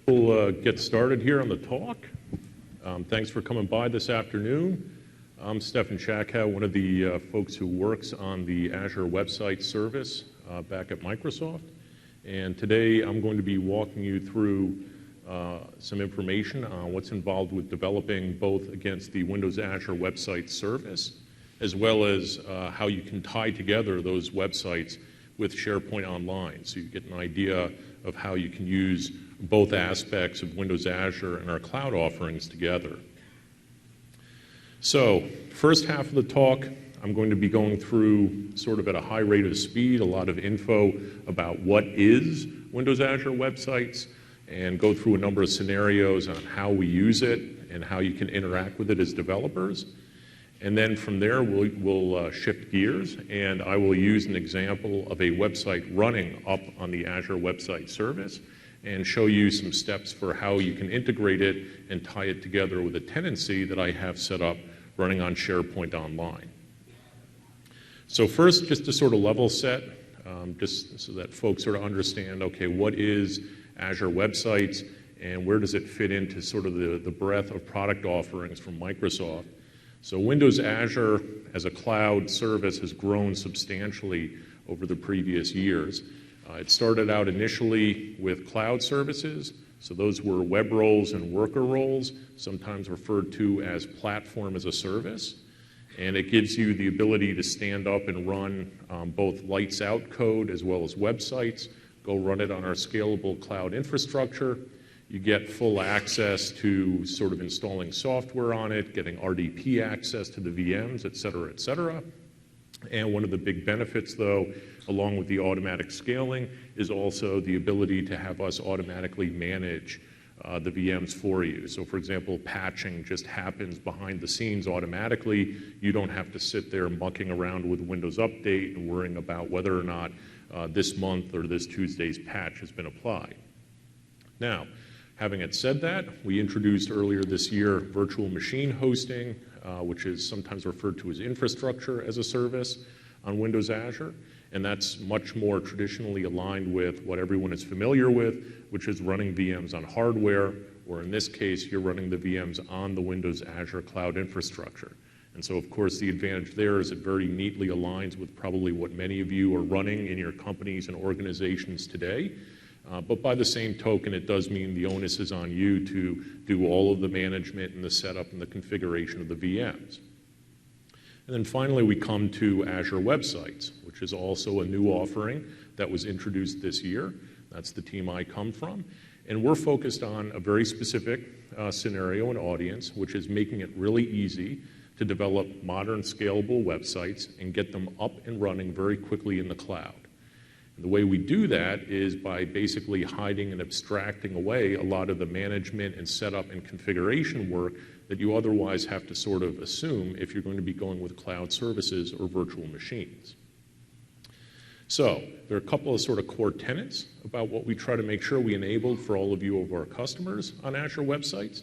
We'll get started here on the talk. Thanks for coming by this afternoon. I'm Stefan Shakow, one of the folks who works on the Azure website service back at Microsoft. And today I'm going to be walking you through some information on what's involved with developing both against the Windows Azure website service, as well as how you can tie together those websites with SharePoint Online, so you get an idea of how you can use both aspects of Windows Azure and our cloud offerings together. So, first half of the talk, I'm going to be going through sort of at a high rate of speed, a lot of info about what is Windows Azure websites, and go through a number of scenarios on how we use it and how you can interact with it as developers. And then from there, we'll shift gears, and I will use an example of a website running up on the Azure website service and show you some steps for how you can integrate it and tie it together with a tenancy that I have set up running on SharePoint Online. So first, just to sort of level set, just so that folks sort of understand, okay, what is Azure websites and where does it fit into sort of the breadth of product offerings from Microsoft. So Windows Azure as a cloud service has grown substantially over the previous years. It started out initially with cloud services, so those were web roles and worker roles, sometimes referred to as platform as a service. And it gives you the ability to stand up and run both lights out code as well as websites, go run it on our scalable cloud infrastructure. You get full access to sort of installing software on it, getting RDP access to the VMs, et cetera, et cetera. And one of the big benefits, though, along with the automatic scaling, is also the ability to have us automatically manage the VMs for you. So, for example, patching just happens behind the scenes automatically. You don't have to sit there mucking around with Windows Update and worrying about whether or not this month or this Tuesday's patch has been applied. Now, having it said that, we introduced earlier this year virtual machine hosting, which is sometimes referred to as infrastructure as a service on Windows Azure, and that's much more traditionally aligned with what everyone is familiar with, which is running VMs on hardware, or in this case, you're running the VMs on the Windows Azure cloud infrastructure. And so, of course, the advantage there is it very neatly aligns with probably what many of you are running in your companies and organizations today. But by the same token, it does mean the onus is on you to do all of the management and the setup and the configuration of the VMs. And then finally, we come to Azure Websites, which is also a new offering that was introduced this year. That's the team I come from. And we're focused on a very specific scenario and audience, which is making it really easy to develop modern, scalable websites and get them up and running very quickly in the cloud. And the way we do that is by basically hiding and abstracting away a lot of the management and setup and configuration work that you otherwise have to sort of assume if you're going to be going with cloud services or virtual machines. So there are a couple of sort of core tenets about what we try to make sure we enable for all of you of our customers on Azure websites.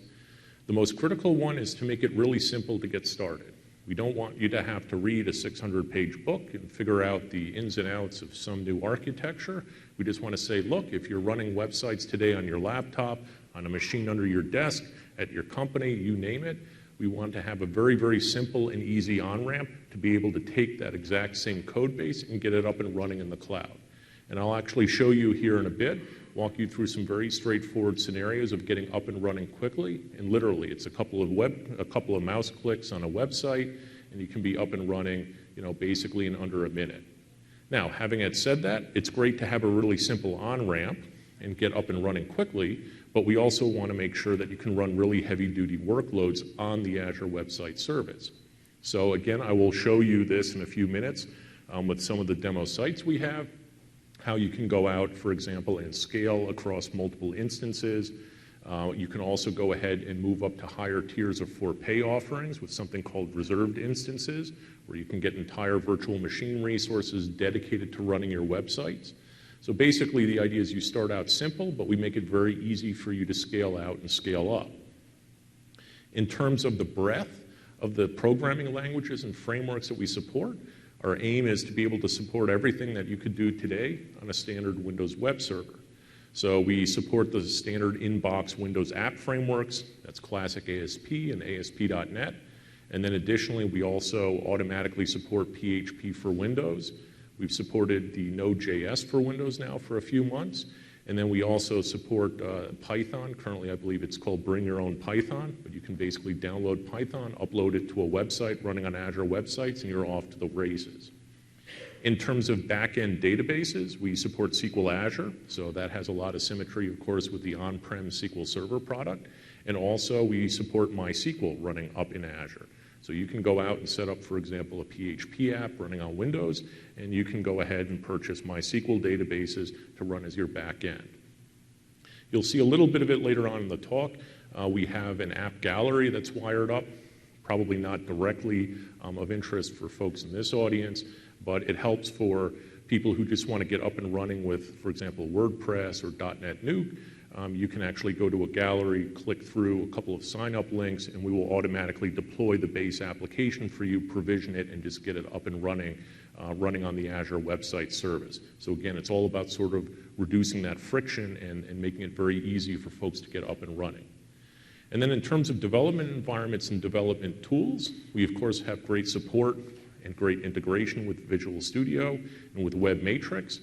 The most critical one is to make it really simple to get started. We don't want you to have to read a 600-page book and figure out the ins and outs of some new architecture. We just want to say, look, if you're running websites today on your laptop, on a machine under your desk, at your company, you name it, we want to have a very, very simple and easy on-ramp to be able to take that exact same code base and get it up and running in the cloud. And I'll actually show you here in a bit, walk you through some very straightforward scenarios of getting up and running quickly. And literally, it's a couple of mouse clicks on a website, and you can be up and running, basically in under a minute. Now, having said that, it's great to have a really simple on-ramp and get up and running quickly, but we also want to make sure that you can run really heavy-duty workloads on the Azure website service. So again, I will show you this in a few minutes with some of the demo sites we have, how you can go out, for example, and scale across multiple instances. You can also go ahead and move up to higher tiers of for-pay offerings with something called reserved instances, where you can get entire virtual machine resources dedicated to running your websites. So basically, the idea is you start out simple, but we make it very easy for you to scale out and scale up. In terms of the breadth of the programming languages and frameworks that we support, our aim is to be able to support everything that you could do today on a standard Windows web server. So we support the standard inbox Windows app frameworks. That's classic ASP and ASP.NET. And then additionally, we also automatically support PHP for Windows. We've supported the Node.js for Windows now for a few months. And then we also support Python. Currently, I believe it's called Bring Your Own Python, but you can basically download Python, upload it to a website running on Azure websites, and you're off to the races. In terms of back-end databases, we support SQL Azure, so that has a lot of symmetry, of course, with the on-prem SQL Server product. And also, we support MySQL running up in Azure. So you can go out and set up, for example, a PHP app running on Windows, and you can go ahead and purchase MySQL databases to run as your back end. You'll see a little bit of it later on in the talk. We have an app gallery that's wired up, probably not directly of interest for folks in this audience, but it helps for people who just want to get up and running with, for example, WordPress or .NET Nuke. You can actually go to a gallery, click through a couple of sign-up links, and we will automatically deploy the base application for you, provision it, and just get it up and running, running on the Azure website service. So again, it's all about sort of reducing that friction and making it very easy for folks to get up and running. And then in terms of development environments and development tools, we of course have great support and great integration with Visual Studio and with Web Matrix.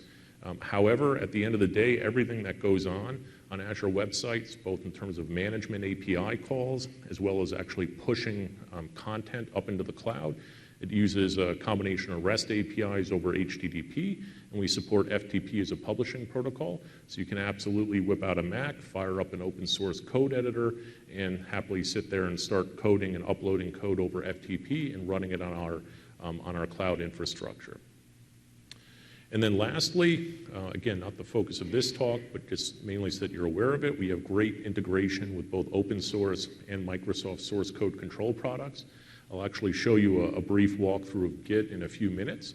However, at the end of the day, everything that goes on Azure websites, both in terms of management API calls, as well as actually pushing content up into the cloud. It uses a combination of REST APIs over HTTP, and we support FTP as a publishing protocol. So you can absolutely whip out a Mac, fire up an open source code editor, and happily sit there and start coding and uploading code over FTP and running it on our cloud infrastructure. And then lastly, again, not the focus of this talk, but just mainly so that you're aware of it, we have great integration with both open source and Microsoft source code control products. I'll actually show you a brief walkthrough of Git in a few minutes.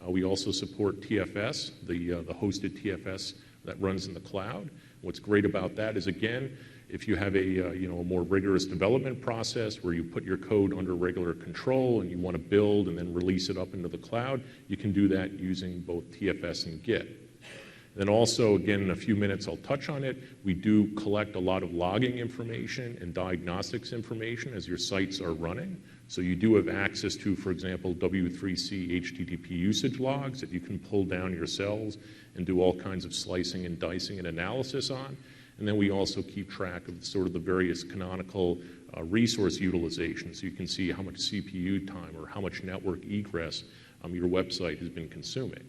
We also support TFS, the hosted TFS that runs in the cloud. What's great about that is, again, if you have a more rigorous development process where you put your code under regular control and you want to build and then release it up into the cloud, you can do that using both TFS and Git. And then also, again, in a few minutes I'll touch on it, we do collect a lot of logging information and diagnostics information as your sites are running. So you do have access to, for example, W3C HTTP usage logs that you can pull down yourselves and do all kinds of slicing and dicing and analysis on. And then we also keep track of sort of the various canonical resource utilization, so you can see how much CPU time or how much network egress your website has been consuming.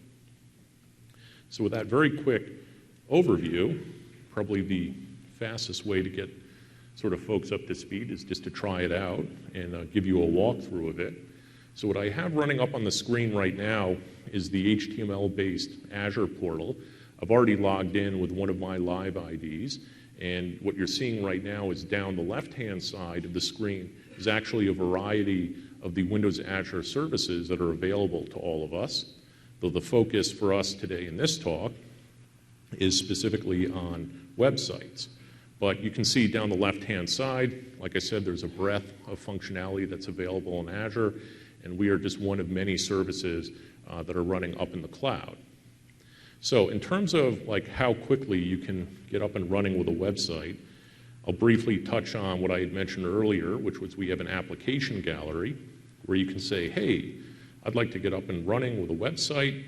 So with that very quick overview, probably the fastest way to get sort of folks up to speed is just to try it out and give you a walkthrough of it. So what I have running up on the screen right now is the HTML-based Azure portal. I've already logged in with one of my live IDs, and what you're seeing right now is down the left-hand side of the screen is actually a variety of the Windows Azure services that are available to all of us, though the focus for us today in this talk is specifically on websites. But you can see down the left-hand side, like I said, there's a breadth of functionality that's available in Azure, and we are just one of many services that are running up in the cloud. So in terms of like how quickly you can get up and running with a website, I'll briefly touch on what I had mentioned earlier, which was we have an application gallery where you can say, hey, I'd like to get up and running with a website,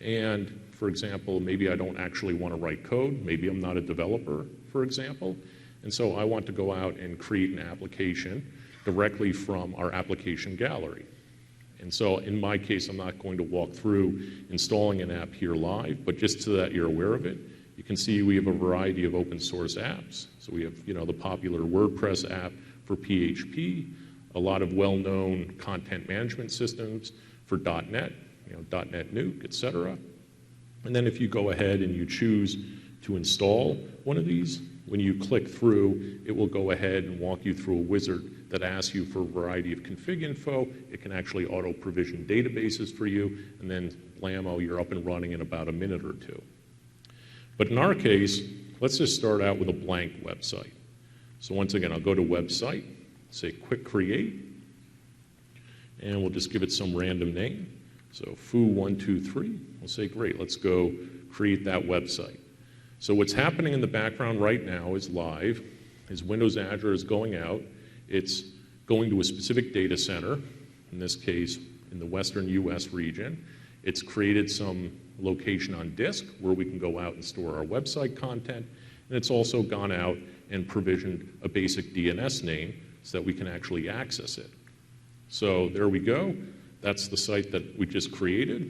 and for example, maybe I don't actually want to write code, maybe I'm not a developer, for example, and so I want to go out and create an application directly from our application gallery. And so in my case, I'm not going to walk through installing an app here live, but just so that you're aware of it, you can see we have a variety of open source apps. So we have the popular WordPress app for PHP, a lot of well-known content management systems for .NET, .NET Nuke, et cetera. And then if you go ahead and you choose to install one of these, when you click through, it will go ahead and walk you through a wizard that asks you for a variety of config info. It can actually auto-provision databases for you, and then blammo, you're up and running in about a minute or two. But in our case, let's just start out with a blank website. So once again, I'll go to website, say quick create, and we'll just give it some random name. So foo123, we'll say great, let's go create that website. So what's happening in the background right now is live, is Windows Azure is going out. It's going to a specific data center, in this case, in the Western US region. It's created some location on disk where we can go out and store our website content. And it's also gone out and provisioned a basic DNS name so that we can actually access it. So there we go. That's the site that we just created.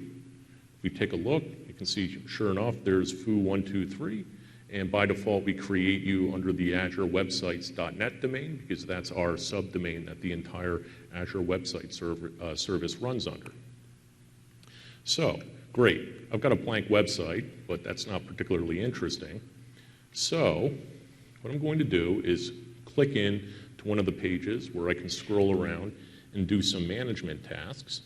If we take a look, you can see, sure enough, there's foo123. And by default, we create you under the Azure Websites.net domain because that's our subdomain that the entire Azure Website service runs under. So, great. I've got a blank website, but that's not particularly interesting. So, what I'm going to do is click in to one of the pages where I can scroll around and do some management tasks.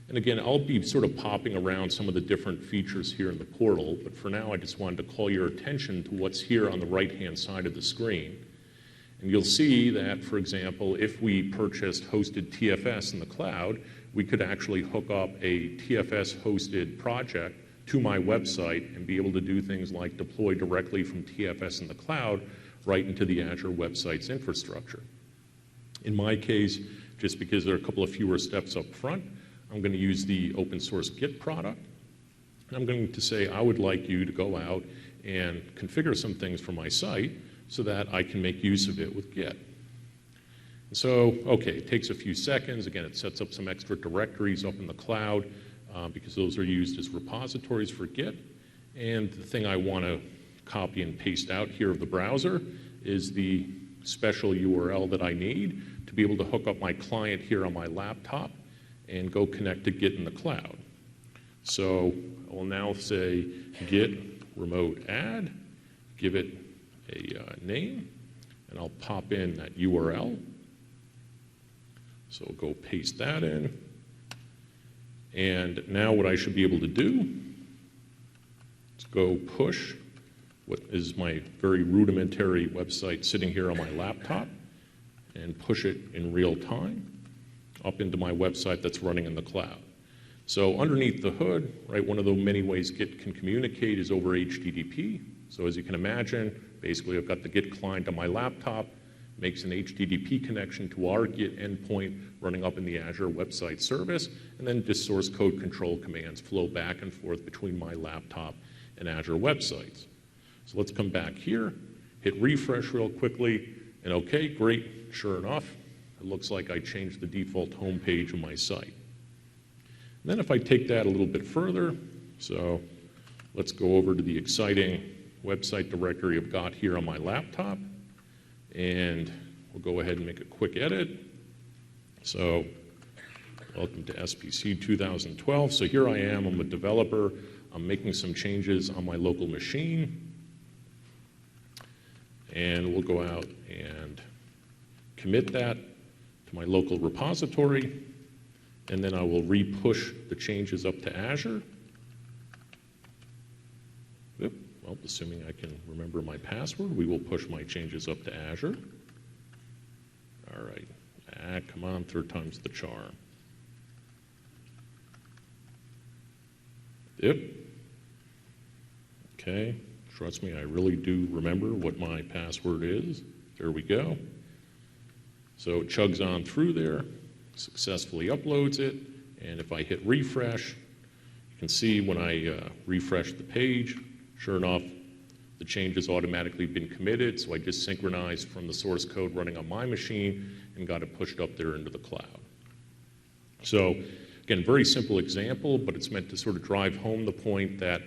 And again, I'll be sort of popping around some of the different features here in the portal, but for now I just wanted to call your attention to what's here on the right-hand side of the screen. And you'll see that, for example, if we purchased hosted TFS in the cloud, we could actually hook up a TFS-hosted project to my website and be able to do things like deploy directly from TFS in the cloud right into the Azure Websites infrastructure. In my case, just because there are a couple of fewer steps up front, I'm going to use the open source Git product. And I'm going to say I would like you to go out and configure some things for my site so that I can make use of it with Git. And so, okay, it takes a few seconds. Again, it sets up some extra directories up in the cloud because those are used as repositories for Git. And the thing I want to copy and paste out here of the browser is the special URL that I need to be able to hook up my client here on my laptop and go connect to Git in the cloud. So I will now say git remote add, give it a name, and I'll pop in that URL. So I'll go paste that in. And now what I should be able to do is go push what is my very rudimentary website sitting here on my laptop and push it in real time up into my website that's running in the cloud. So underneath the hood, right, one of the many ways Git can communicate is over HTTP. So as you can imagine, basically I've got the Git client on my laptop, makes an HTTP connection to our Git endpoint running up in the Azure Website Service, and then just source code control commands flow back and forth between my laptop and Azure Websites. So let's come back here, hit refresh real quickly, and okay, great, sure enough, it looks like I changed the default home page of my site. And then if I take that a little bit further, so let's go over to the exciting website directory I've got here on my laptop, and we'll go ahead and make a quick edit. So welcome to SPC 2012. So here I am, I'm a developer. I'm making some changes on my local machine. And we'll go out and commit that to my local repository, and then I will re-push the changes up to Azure. Oop, well, assuming I can remember my password, we will push my changes up to Azure. All right, come on, third time's the charm. Yep. Okay, trust me, I really do remember what my password is. There we go. So it chugs on through there, successfully uploads it, and if I hit refresh, you can see when I refresh the page, sure enough, the change has automatically been committed, so I just synchronized from the source code running on my machine and got it pushed up there into the cloud. So again, very simple example, but it's meant to sort of drive home the point that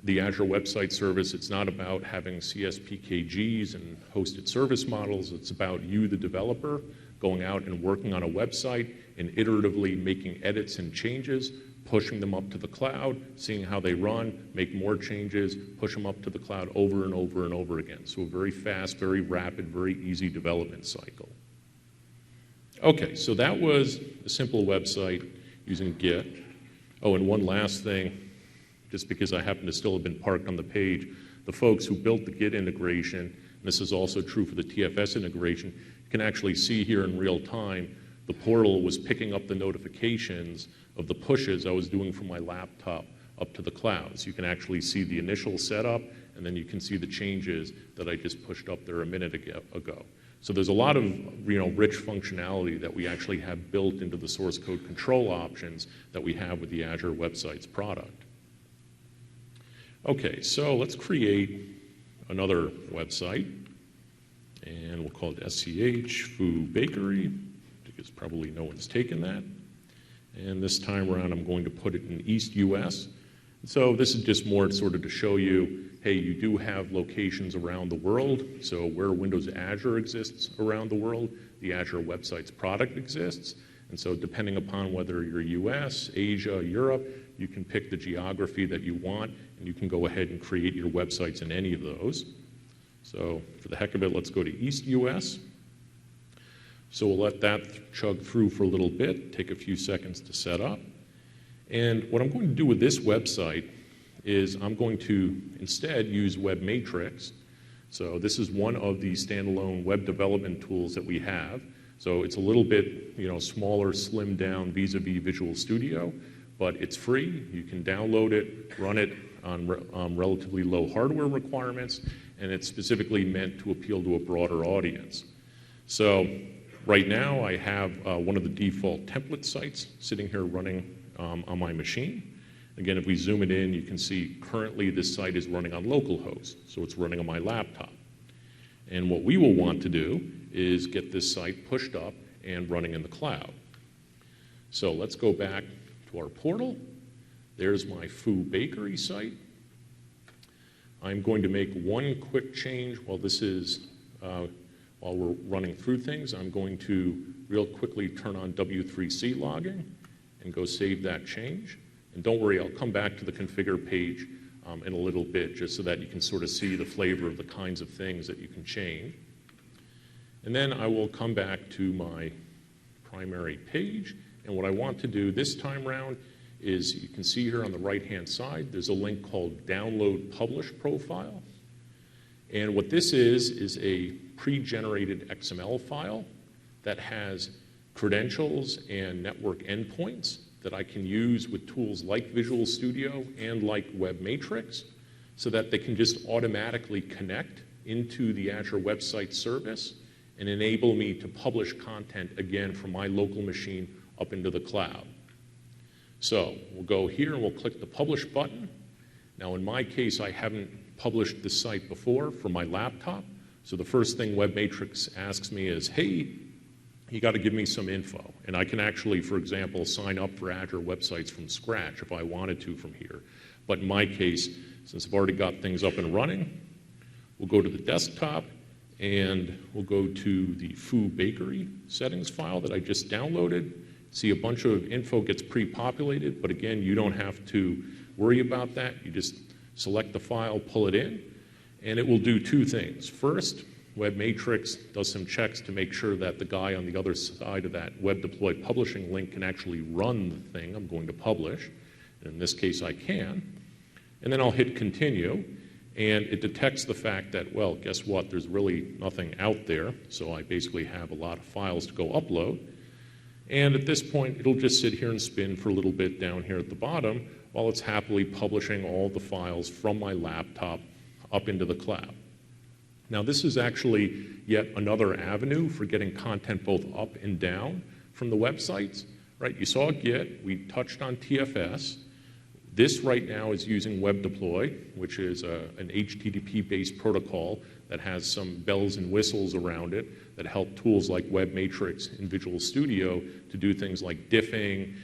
the Azure Website Service, it's not about having CSPKGs and hosted service models. It's about you, the developer, going out and working on a website and iteratively making edits and changes, pushing them up to the cloud, seeing how they run, make more changes, push them up to the cloud over and over and over again. So a very fast, very rapid, very easy development cycle. Okay, so that was a simple website using Git. Oh, and one last thing. Just because I happen to still have been parked on the page, the folks who built the Git integration, and this is also true for the TFS integration, you can actually see here in real time, the portal was picking up the notifications of the pushes I was doing from my laptop up to the cloud. So you can actually see the initial setup and then you can see the changes that I just pushed up there a minute ago. So there's a lot of rich functionality that we actually have built into the source code control options that we have with the Azure Websites product. Okay, so let's create another website, and we'll call it SCH Foo Bakery, because probably no one's taken that. And this time around, I'm going to put it in East US. So this is just more sort of to show you, hey, you do have locations around the world. So where Windows Azure exists around the world, the Azure Websites product exists. And so depending upon whether you're US, Asia, Europe, you can pick the geography that you want, and you can go ahead and create your websites in any of those. So for the heck of it, let's go to East US. So we'll let that chug through for a little bit, take a few seconds to set up. And what I'm going to do with this website is I'm going to instead use Web Matrix. So this is one of the standalone web development tools that we have. So it's a little bit smaller, slimmed down vis-a-vis Visual Studio, but it's free. You can download it, run it on relatively low hardware requirements, and it's specifically meant to appeal to a broader audience. So right now I have one of the default template sites sitting here running on my machine. Again, if we zoom it in, you can see currently this site is running on localhost, so it's running on my laptop. And what we will want to do is get this site pushed up and running in the cloud. So let's go back to our portal. There's my Foo Bakery site. I'm going to make one quick change while this is while we're running through things. I'm going to real quickly turn on W3C logging and go save that change. And don't worry, I'll come back to the configure page in a little bit just so that you can sort of see the flavor of the kinds of things that you can change. And then I will come back to my primary page. And what I want to do this time around is you can see here on the right-hand side, there's a link called Download Publish Profile. And what this is a pre-generated XML file that has credentials and network endpoints that I can use with tools like Visual Studio and like Web Matrix so that they can just automatically connect into the Azure Website service and enable me to publish content again from my local machine up into the cloud. So we'll go here and we'll click the Publish button. Now in my case, I haven't published this site before for my laptop. So the first thing Web Matrix asks me is, hey, you got to give me some info. And I can actually, for example, sign up for Azure Websites from scratch if I wanted to from here. But in my case, since I've already got things up and running, we'll go to the desktop and we'll go to the Foo Bakery settings file that I just downloaded. See, a bunch of info gets pre-populated, but again, you don't have to worry about that. You just select the file, pull it in, and it will do two things. First, Web Matrix does some checks to make sure that the guy on the other side of that web deploy publishing link can actually run the thing I'm going to publish. And in this case, I can. And then I'll hit continue, and it detects the fact that, well, guess what? There's really nothing out there, so I basically have a lot of files to go upload. And at this point, it'll just sit here and spin for a little bit down here at the bottom while it's happily publishing all the files from my laptop up into the cloud. Now, this is actually yet another avenue for getting content both up and down from the websites, right? You saw Git, we touched on TFS. This right now is using Web Deploy, which is an HTTP-based protocol that has some bells and whistles around it that help tools like Web Matrix and Visual Studio to do things like diffing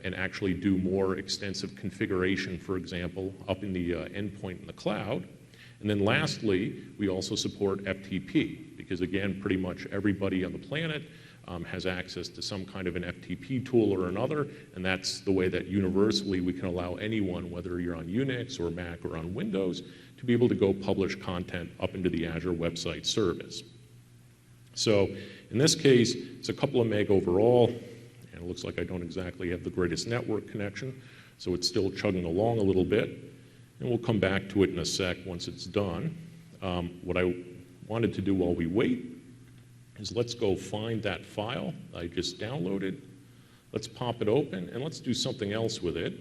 and actually do more extensive configuration, for example, up in the endpoint in the cloud. And then lastly, we also support FTP because, again, pretty much everybody on the planet has access to some kind of an FTP tool or another, and that's the way that universally we can allow anyone, whether you're on Unix or Mac or on Windows, to be able to go publish content up into the Azure Website service. So in this case, it's a couple of meg overall, and it looks like I don't exactly have the greatest network connection, so it's still chugging along a little bit, and we'll come back to it in a sec once it's done. What I wanted to do while we wait is let's go find that file I just downloaded. Let's pop it open, and let's do something else with it.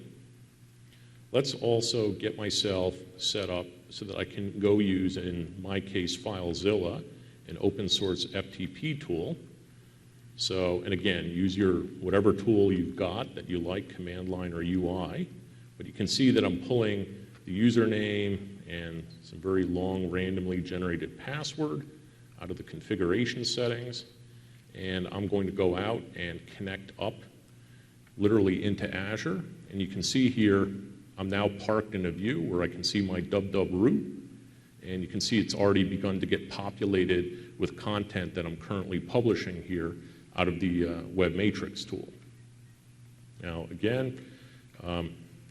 Let's also get myself set up so that I can go use, in my case, FileZilla, an open source FTP tool. So, and again, use your whatever tool you've got that you like, command line or UI. But you can see that I'm pulling the username and some very long randomly generated password out of the configuration settings. And I'm going to go out and connect up literally into Azure. And you can see here, I'm now parked in a view where I can see my dub root. And you can see it's already begun to get populated with content that I'm currently publishing here out of the Web Matrix tool. Now, again,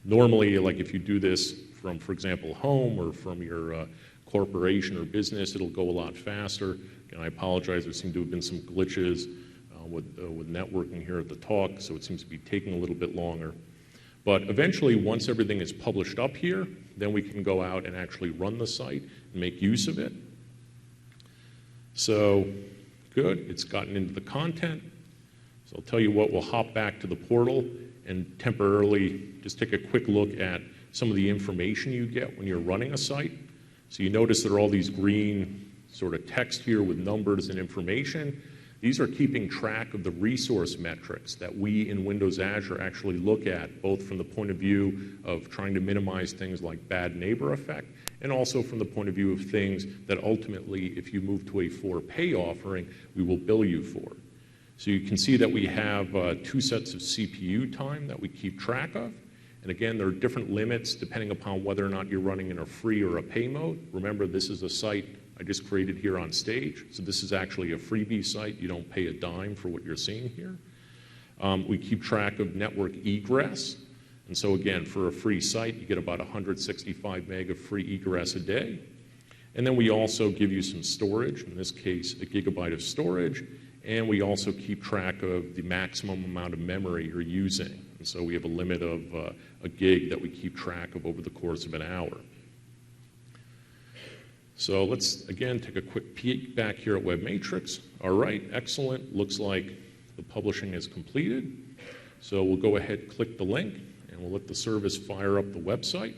normally, like if you do this from, for example, home or from your corporation or business, it'll go a lot faster. And I apologize, there seem to have been some glitches with networking here at the talk, so it seems to be taking a little bit longer. But eventually, once everything is published up here, then we can go out and actually run the site and make use of it. So, good, it's gotten into the content. So I'll tell you what, we'll hop back to the portal and temporarily just take a quick look at some of the information you get when you're running a site. So you notice there are all these green sort of text here with numbers and information. These are keeping track of the resource metrics that we in Windows Azure actually look at, both from the point of view of trying to minimize things like bad neighbor effect, and also from the point of view of things that ultimately, if you move to a for-pay offering, we will bill you for. So you can see that we have 2 sets of CPU time that we keep track of. And again, there are different limits depending upon whether or not you're running in a free or a pay mode. Remember, this is a site I just created here on stage. So this is actually a freebie site. You don't pay a dime for what you're seeing here. We keep track of network egress. And so again, for a free site, you get about 165 meg of free egress a day. And then we also give you some storage, in this case, a gigabyte of storage. And we also keep track of the maximum amount of memory you're using. And so we have a limit of a gig that we keep track of over the course of an hour. So let's, again, take a quick peek back here at Web Matrix. All right, excellent. Looks like the publishing is completed. So we'll go ahead, click the link, and we'll let the service fire up the website.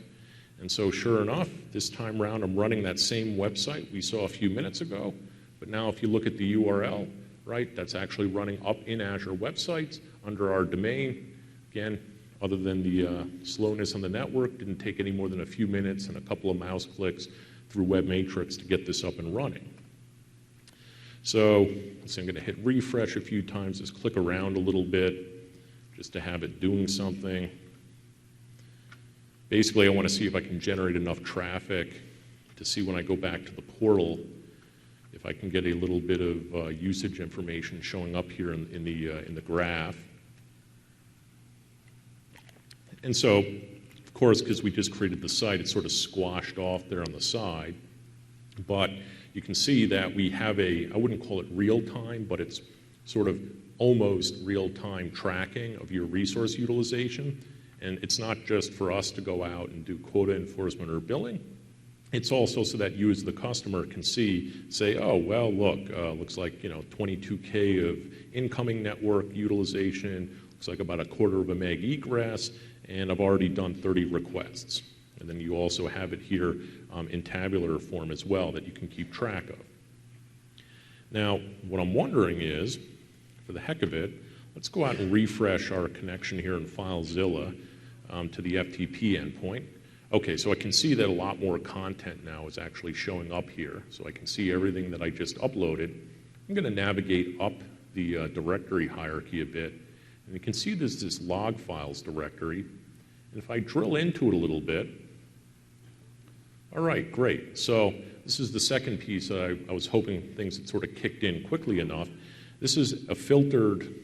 And so sure enough, this time around, I'm running that same website we saw a few minutes ago. But now if you look at the URL, right, that's actually running up in Azure Websites under our domain. Again, other than the slowness on the network, didn't take any more than a few minutes and a couple of mouse clicks through Web Matrix to get this up and running. So I'm going to hit refresh a few times, just click around a little bit, just to have it doing something. Basically, I want to see if I can generate enough traffic to see when I go back to the portal, if I can get a little bit of usage information showing up here in the graph. And so, of course, because we just created the site, it's sort of squashed off there on the side. But you can see that we have I wouldn't call it real time, but it's sort of almost real-time tracking of your resource utilization. And it's not just for us to go out and do quota enforcement or billing. It's also so that you as the customer can say, oh, well, look, looks like 22K of incoming network utilization, looks like about 1/4 of a meg egress, and I've already done 30 requests. And then you also have it here in tabular form as well that you can keep track of. Now, what I'm wondering is, for the heck of it, let's go out and refresh our connection here in FileZilla to the FTP endpoint. Okay, so I can see that a lot more content now is actually showing up here. So I can see everything that I just uploaded. I'm going to navigate up the directory hierarchy a bit. And you can see there's this log files directory. And if I drill into it a little bit, all right, great. So this is the second piece that I was hoping things had sort of kicked in quickly enough. This is a filtered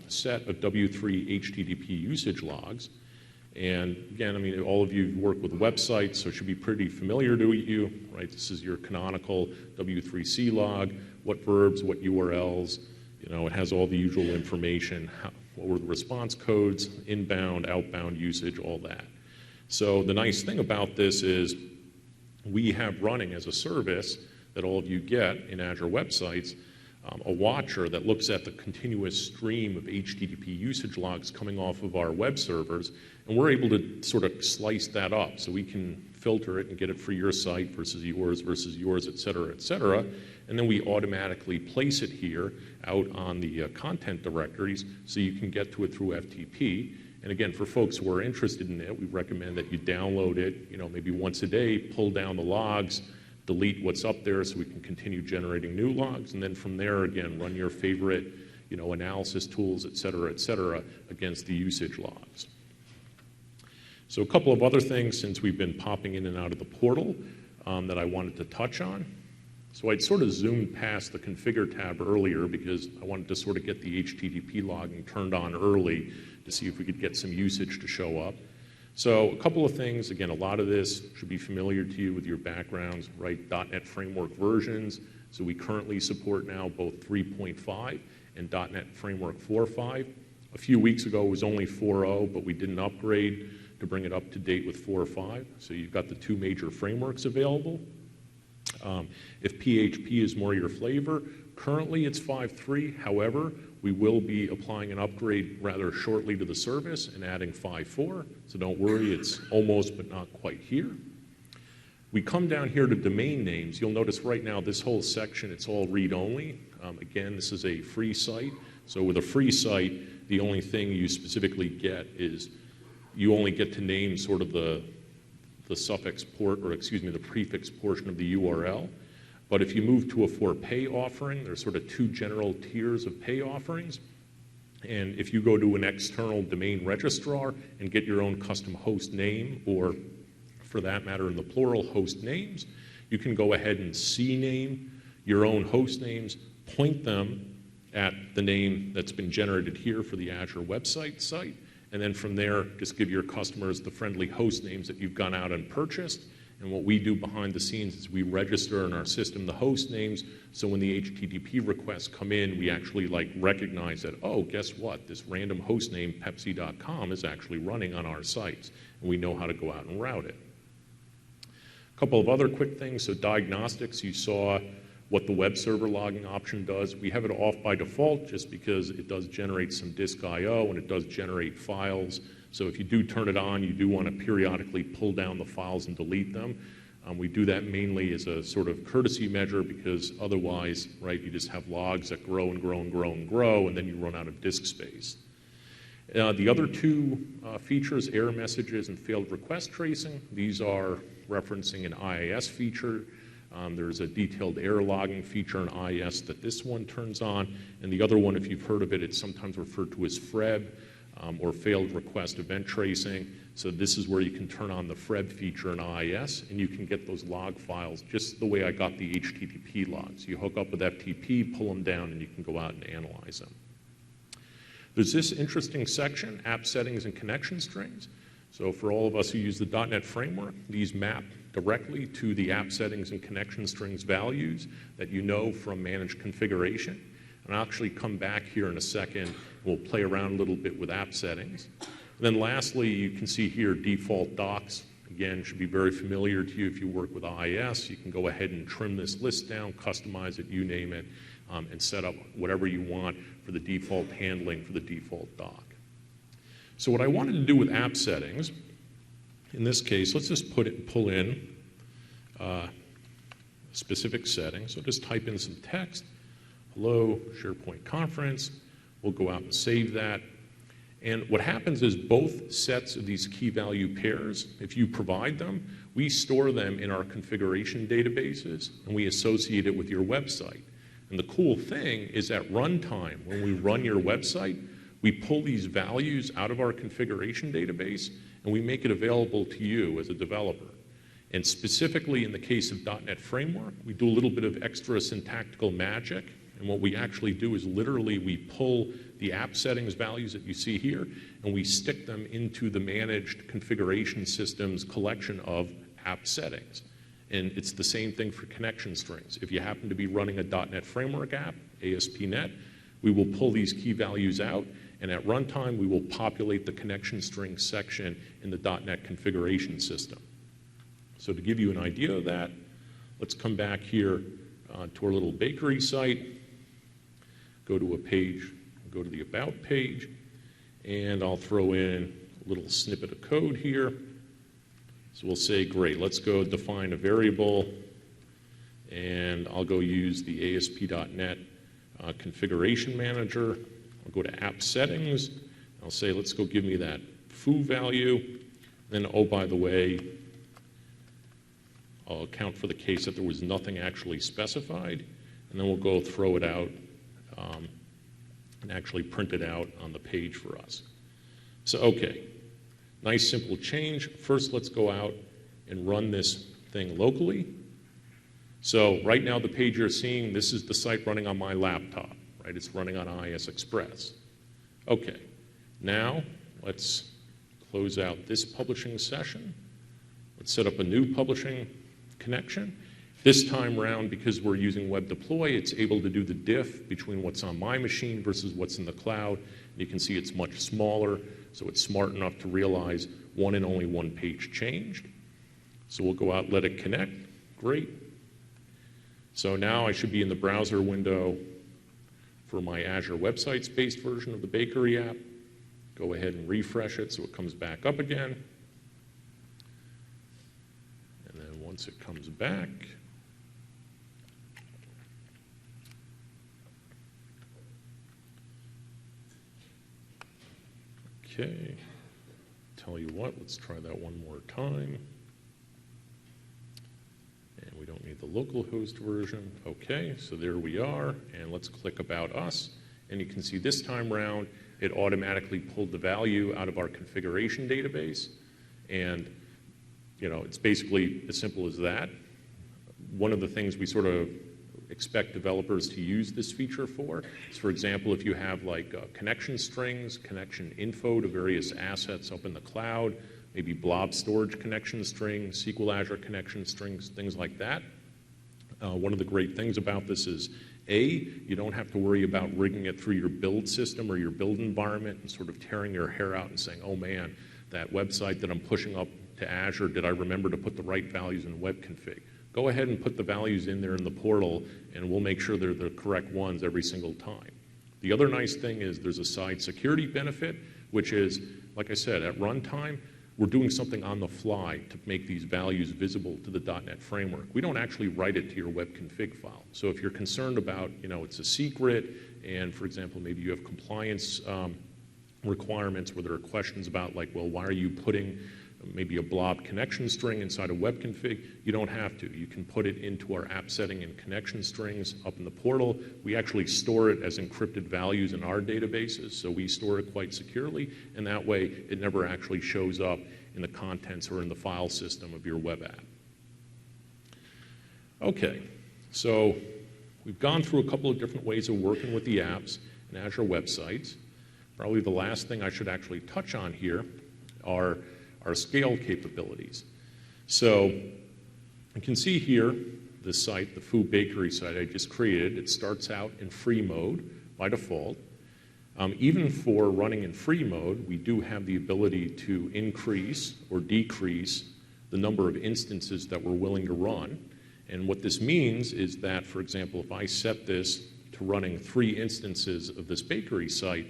set of W3 HTTP usage logs. And again, I mean, all of you work with websites, so it should be pretty familiar to you, right? This is your canonical W3C log, what verbs, what URLs, it has all the usual information, what were the response codes, inbound, outbound usage, all that. So the nice thing about this is we have running as a service that all of you get in Azure Websites, a watcher that looks at the continuous stream of HTTP usage logs coming off of our web servers, and we're able to sort of slice that up so we can filter it and get it for your site versus yours, et cetera, et cetera. And then we automatically place it here out on the content directories so you can get to it through FTP. And again, for folks who are interested in it, we recommend that you download it, maybe once a day, pull down the logs, delete what's up there so we can continue generating new logs. And then from there, again, run your favorite, analysis tools, et cetera, against the usage logs. So a couple of other things since we've been popping in and out of the portal that I wanted to touch on. So I'd sort of zoomed past the configure tab earlier because I wanted to sort of get the HTTP logging turned on early to see if we could get some usage to show up. So a couple of things, again, a lot of this should be familiar to you with your backgrounds, right? .NET Framework versions. So we currently support now both 3.5 and .NET Framework 4.5. A few weeks ago it was only 4.0, but we didn't upgrade to bring it up to date with 4.5. So you've got the two major frameworks available. If PHP is more your flavor, currently it's 5.3. However, we will be applying an upgrade rather shortly to the service and adding 5.4. So don't worry, it's almost but not quite here. We come down here to domain names. You'll notice right now this whole section, it's all read-only. Again, this is a free site. So with a free site, the only thing you specifically get is you only get to name sort of the suffix port, or excuse me, the prefix portion of the URL. But if you move to a for pay offering, there's sort of two general tiers of pay offerings. And if you go to an external domain registrar and get your own custom host name, or for that matter in the plural, host names, you can go ahead and CNAME your own host names, point them at the name that's been generated here for the Azure website site, and then from there, just give your customers the friendly host names that you've gone out and purchased. And what we do behind the scenes is we register in our system the host names, so when the HTTP requests come in, we actually recognize that, oh, guess what? This random host name, Pepsi.com, is actually running on our sites, and we know how to go out and route it. A couple of other quick things. So diagnostics, you saw what the web server logging option does. We have it off by default just because it does generate some disk I/O and it does generate files. So if you do turn it on, you do want to periodically pull down the files and delete them. We do that mainly as a sort of courtesy measure because otherwise, right, you just have logs that grow and grow and grow and grow, and then you run out of disk space. The other two features, error messages and failed request tracing, these are referencing an IIS feature. There's a detailed error logging feature in IIS that this one turns on, and the other one, if you've heard of it, it's sometimes referred to as FREB, or failed request event tracing. So this is where you can turn on the FREB feature in IIS, and you can get those log files just the way I got the HTTP logs. You hook up with FTP, pull them down, and you can go out and analyze them. There's this interesting section, app settings and connection strings. So for all of us who use the .NET Framework, these map directly to the app settings and connection strings values that you know from managed configuration. And I'll actually come back here in a second, and we'll play around a little bit with app settings. And then lastly, you can see here default docs. Again, should be very familiar to you if you work with IIS. You can go ahead and trim this list down, customize it, you name it, and set up whatever you want for the default handling for the default doc. So what I wanted to do with app settings, in this case, let's just pull in a specific setting. So just type in some text, hello, SharePoint conference. We'll go out and save that. And what happens is both sets of these key value pairs, if you provide them, we store them in our configuration databases, and we associate it with your website. And the cool thing is at runtime, when we run your website, we pull these values out of our configuration database, and we make it available to you as a developer. And specifically in the case of .NET Framework, we do a little bit of extra syntactical magic. And what we actually do is literally we pull the app settings values that you see here, and we stick them into the managed configuration systems collection of app settings. And it's the same thing for connection strings. If you happen to be running a .NET Framework app, ASP.NET, we will pull these key values out, and at runtime, we will populate the connection string section in the .NET configuration system. So to give you an idea of that, let's come back here to our little bakery site, go to a page, go to the About page, and I'll throw in a little snippet of code here. So we'll say, great, let's go define a variable, and I'll go use the ASP.NET Configuration Manager. I'll go to App Settings. I'll say, let's go give me that foo value. Then, oh, by the way, I'll account for the case that there was nothing actually specified. And then we'll go throw it out and actually print it out on the page for us. So, okay, nice simple change. First, let's go out and run this thing locally. So right now, the page you're seeing, this is the site running on my laptop, right? It's running on IS Express. Okay, now let's close out this publishing session. Let's set up a new publishing connection. This time around, because we're using Web Deploy, it's able to do the diff between what's on my machine versus what's in the cloud. You can see it's much smaller, so it's smart enough to realize one and only one page changed. So we'll go out, let it connect. Great. So now I should be in the browser window for my Azure Websites-based version of the Bakery app. Go ahead and refresh it so it comes back up again. And then once it comes back, okay, tell you what, let's try that one more time. And we don't need the localhost version. Okay, so there we are, and let's click About Us. And you can see this time around, it automatically pulled the value out of our configuration database. And it's basically as simple as that. One of the things we sort of expect developers to use this feature for is, for example, if you have like connection strings, connection info to various assets up in the cloud, maybe blob storage connection strings, SQL Azure connection strings, things like that. One of the great things about this is, A, you don't have to worry about rigging it through your build system or your build environment and sort of tearing your hair out and saying, oh man, that website that I'm pushing up to Azure, did I remember to put the right values in web config? Go ahead and put the values in there in the portal, and we'll make sure they're the correct ones every single time. The other nice thing is there's a side security benefit, which is, like I said, at runtime, we're doing something on the fly to make these values visible to the .NET framework. We don't actually write it to your web config file. So if you're concerned about, it's a secret, and for example, maybe you have compliance requirements where there are questions about like, well, why are you putting maybe a blob connection string inside a web config? You don't have to. You can put it into our app setting and connection strings up in the portal. We actually store it as encrypted values in our databases, so we store it quite securely, and that way it never actually shows up in the contents or in the file system of your web app. Okay, so we've gone through a couple of different ways of working with the apps in Azure Websites. Probably the last thing I should actually touch on here are our scale capabilities. So you can see here the site, the Foo Bakery site I just created. It starts out in free mode by default. Even for running in free mode, we do have the ability to increase or decrease the number of instances that we're willing to run. And what this means is that, for example, if I set this to running 3 instances of this bakery site,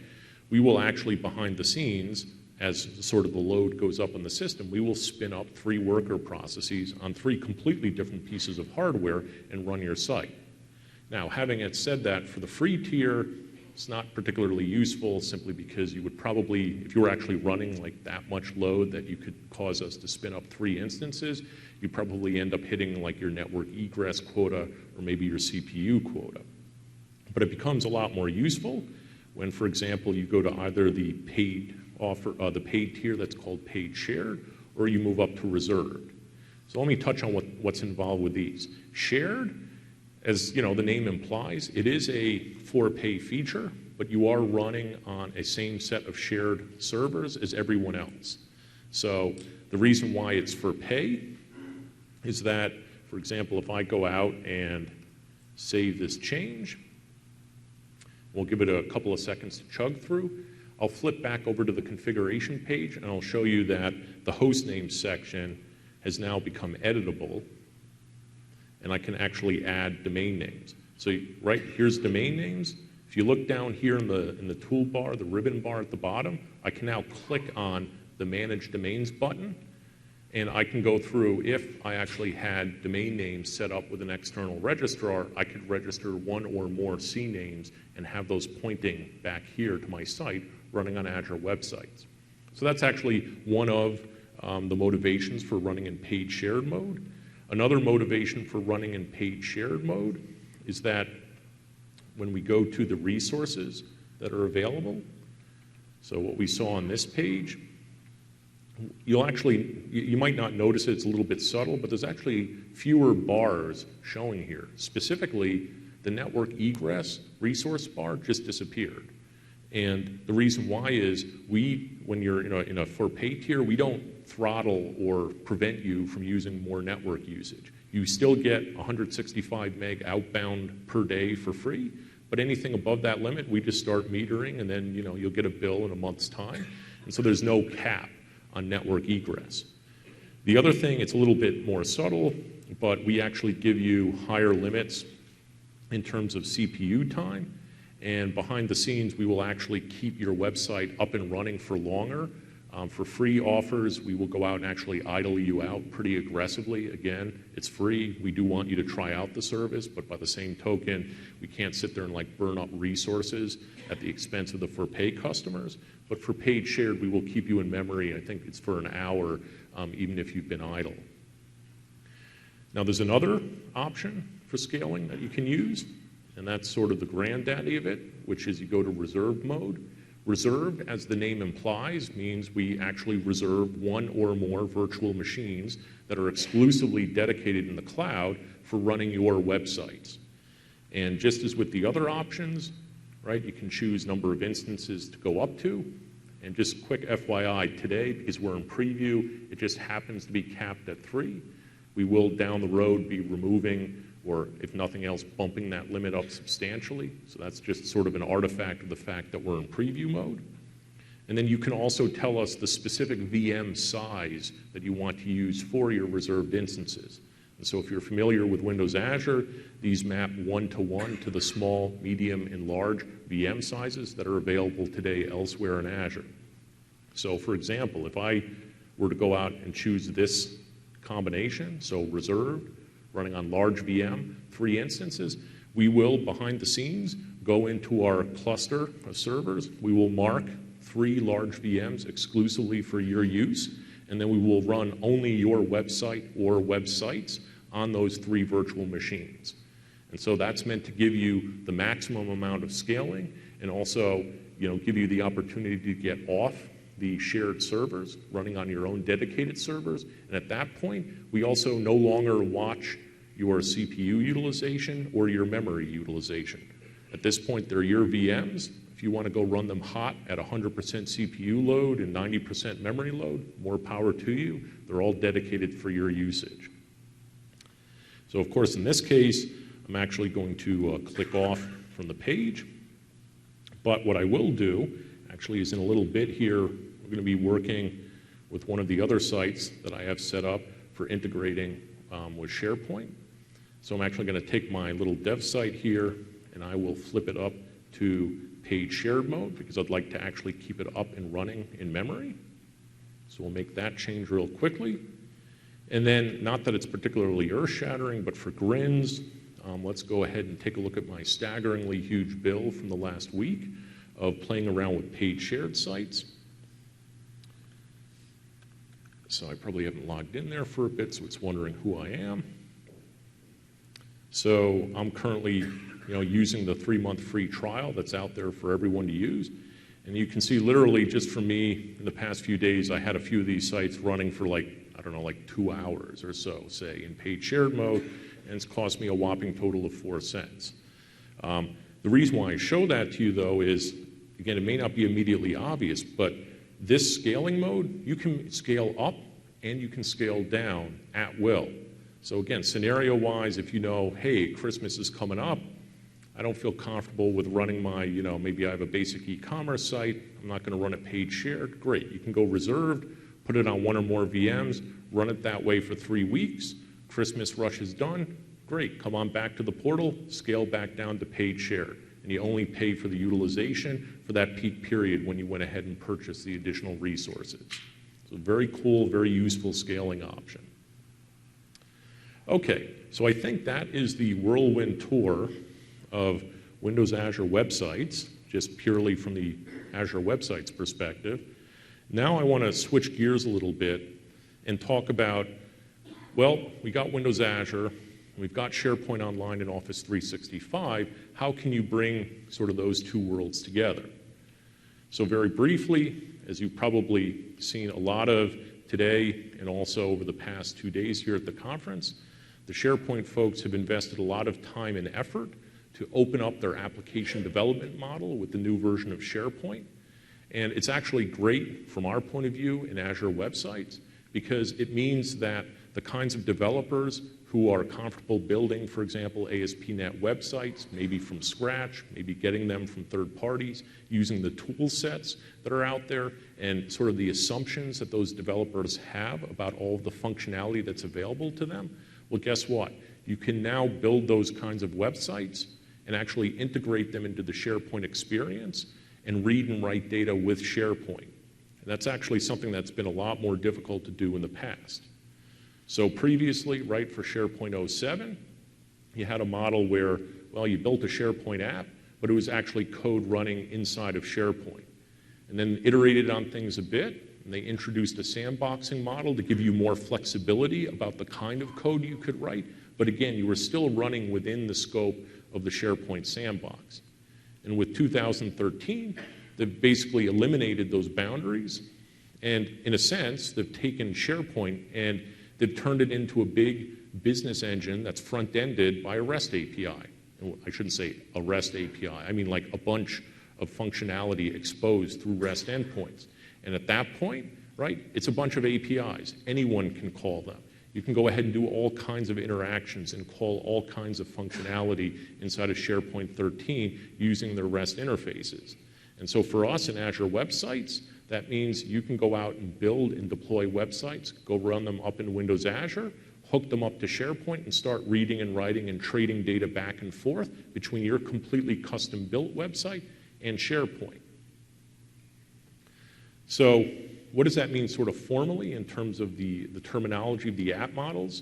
we will actually, behind the scenes, as sort of the load goes up on the system, we will spin up 3 worker processes on 3 completely different pieces of hardware and run your site. Now, having said that, for the free tier, it's not particularly useful simply because you would probably, if you were actually running like that much load that you could cause us to spin up 3 instances, you'd probably end up hitting like your network egress quota or maybe your CPU quota. But it becomes a lot more useful when, for example, you go to either the paid the paid tier that's called paid shared, or you move up to reserved. So let me touch on what's involved with these. Shared, as the name implies, it is a for-pay feature, but you are running on a same set of shared servers as everyone else. So the reason why it's for pay is that, for example, if I go out and save this change, we'll give it a couple of seconds to chug through. I'll flip back over to the configuration page, and I'll show you that the host name section has now become editable, and I can actually add domain names. So right here's domain names. If you look down here in the toolbar, the ribbon bar at the bottom, I can now click on the Manage Domains button, And I can go through, if I actually had domain names set up with an external registrar, I could register one or more CNAMEs and have those pointing back here to my site running on Azure websites. So that's actually one of the motivations for running in paid shared mode. Another motivation for running in paid shared mode is that when we go to the resources that are available, so what we saw on this page, you might not notice it, it's a little bit subtle, but there's actually fewer bars showing here. Specifically, the network egress resource bar just disappeared. And the reason why is when you're in a for pay tier, we don't throttle or prevent you from using more network usage. You still get 165 meg outbound per day for free, but anything above that limit, we just start metering, and then you'll get a bill in a month's time. And so there's no cap on network egress. The other thing, it's a little bit more subtle, but we actually give you higher limits in terms of CPU time. And behind the scenes, we will actually keep your website up and running for longer. For free offers, we will go out and actually idle you out pretty aggressively. Again, it's free. We do want you to try out the service, but by the same token, we can't sit there and burn up resources at the expense of the for pay customers. But for paid shared, we will keep you in memory. I think it's for an hour, even if you've been idle. Now, there's another option for scaling that you can use, and that's sort of the granddaddy of it, which is you go to reserved mode. Reserved, as the name implies, means we actually reserve one or more virtual machines that are exclusively dedicated in the cloud for running your websites. And just as with the other options, right, you can choose number of instances to go up to. And just quick FYI, today, because we're in preview, it just happens to be capped at 3. We will down the road be removing, or if nothing else, bumping that limit up substantially. So that's just sort of an artifact of the fact that we're in preview mode. And then you can also tell us the specific VM size that you want to use for your reserved instances. And so if you're familiar with Windows Azure, these map one-to-one to the small, medium, and large VM sizes that are available today elsewhere in Azure. So for example, if I were to go out and choose this combination, so reserved, running on large VM, 3 instances, we will, behind the scenes, go into our cluster of servers. We will mark 3 large VMs exclusively for your use, and then we will run only your website or websites on those 3 virtual machines. And so that's meant to give you the maximum amount of scaling and also give you the opportunity to get off the shared servers, running on your own dedicated servers. And at that point, we also no longer watch your CPU utilization or your memory utilization. At this point, they're your VMs. If you want to go run them hot at 100% CPU load and 90% memory load, more power to you. They're all dedicated for your usage. So of course, in this case, I'm actually going to click off from the page. But what I will do, actually, is in a little bit here, we're going to be working with one of the other sites that I have set up for integrating with SharePoint. So I'm actually going to take my little dev site here, and I will flip it up to page shared mode because I'd like to actually keep it up and running in memory. So we'll make that change real quickly. And then, not that it's particularly earth-shattering, but for grins, let's go ahead and take a look at my staggeringly huge bill from the last week of playing around with page shared sites. So I probably haven't logged in there for a bit, so it's wondering who I am. So I'm currently using the 3-month free trial that's out there for everyone to use. And you can see literally just for me, in the past few days, I had a few of these sites running for I don't know, 2 hours or so, say, in paid shared mode, and it's cost me a whopping total of 4 cents. The reason why I show that to you, though, is, again, it may not be immediately obvious, but this scaling mode, you can scale up and you can scale down at will. So again, scenario-wise, if you know, hey, Christmas is coming up, I don't feel comfortable with running my, maybe I have a basic e-commerce site, I'm not going to run it page shared, great. You can go reserved, put it on 1 or more VMs, run it that way for 3 weeks, Christmas rush is done, great, come on back to the portal, scale back down to page shared. And you only pay for the utilization for that peak period when you went ahead and purchased the additional resources. So So very cool, very useful scaling option. Okay, so I think that is the whirlwind tour of Windows Azure websites, just purely from the Azure websites perspective. Now I want to switch gears a little bit and talk about, well, we got Windows Azure, we've got SharePoint Online and Office 365. How can you bring sort of those two worlds together? So very briefly, as you've probably seen a lot of today and also over the past 2 days here at the conference, the SharePoint folks have invested a lot of time and effort to open up their application development model with the new version of SharePoint. And it's actually great from our point of view in Azure websites because it means that the kinds of developers who are comfortable building, for example, ASP.NET websites, maybe from scratch, maybe getting them from third parties, using the tool sets that are out there, and sort of the assumptions that those developers have about all of the functionality that's available to them, well, guess what? You can now build those kinds of websites and actually integrate them into the SharePoint experience and read and write data with SharePoint. And that's actually something that's been a lot more difficult to do in the past. So previously, right, for SharePoint 07, you had a model where, well, you built a SharePoint app, but it was actually code running inside of SharePoint. And then iterated on things a bit, and they introduced a sandboxing model to give you more flexibility about the kind of code you could write. But again, you were still running within the scope of the SharePoint sandbox. And with 2013, they've basically eliminated those boundaries. And in a sense, they've taken SharePoint and they've turned it into a big business engine that's front-ended by a REST API. And I shouldn't say a REST API. I mean like a bunch of functionality exposed through REST endpoints. And at that point, right, it's a bunch of APIs. Anyone can call them. You can go ahead and do all kinds of interactions and call all kinds of functionality inside of SharePoint 13 using their REST interfaces. And so for us in Azure websites, that means you can go out and build and deploy websites, go run them up in Windows Azure, hook them up to SharePoint, and start reading and writing and trading data back and forth between your completely custom-built website and SharePoint. So what does that mean sort of formally in terms of the terminology of the app models?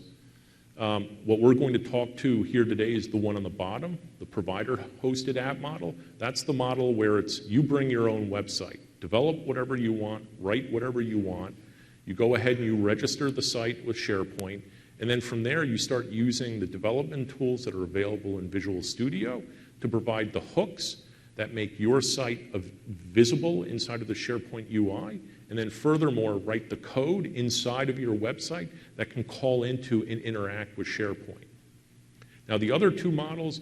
What we're going to talk to here today is the one on the bottom, the provider-hosted app model. That's the model where it's you bring your own website, develop whatever you want, write whatever you want. You go ahead and you register the site with SharePoint, and then from there you start using the development tools that are available in Visual Studio to provide the hooks that make your site visible inside of the SharePoint UI, and then furthermore, write the code inside of your website that can call into and interact with SharePoint. Now, the other two models,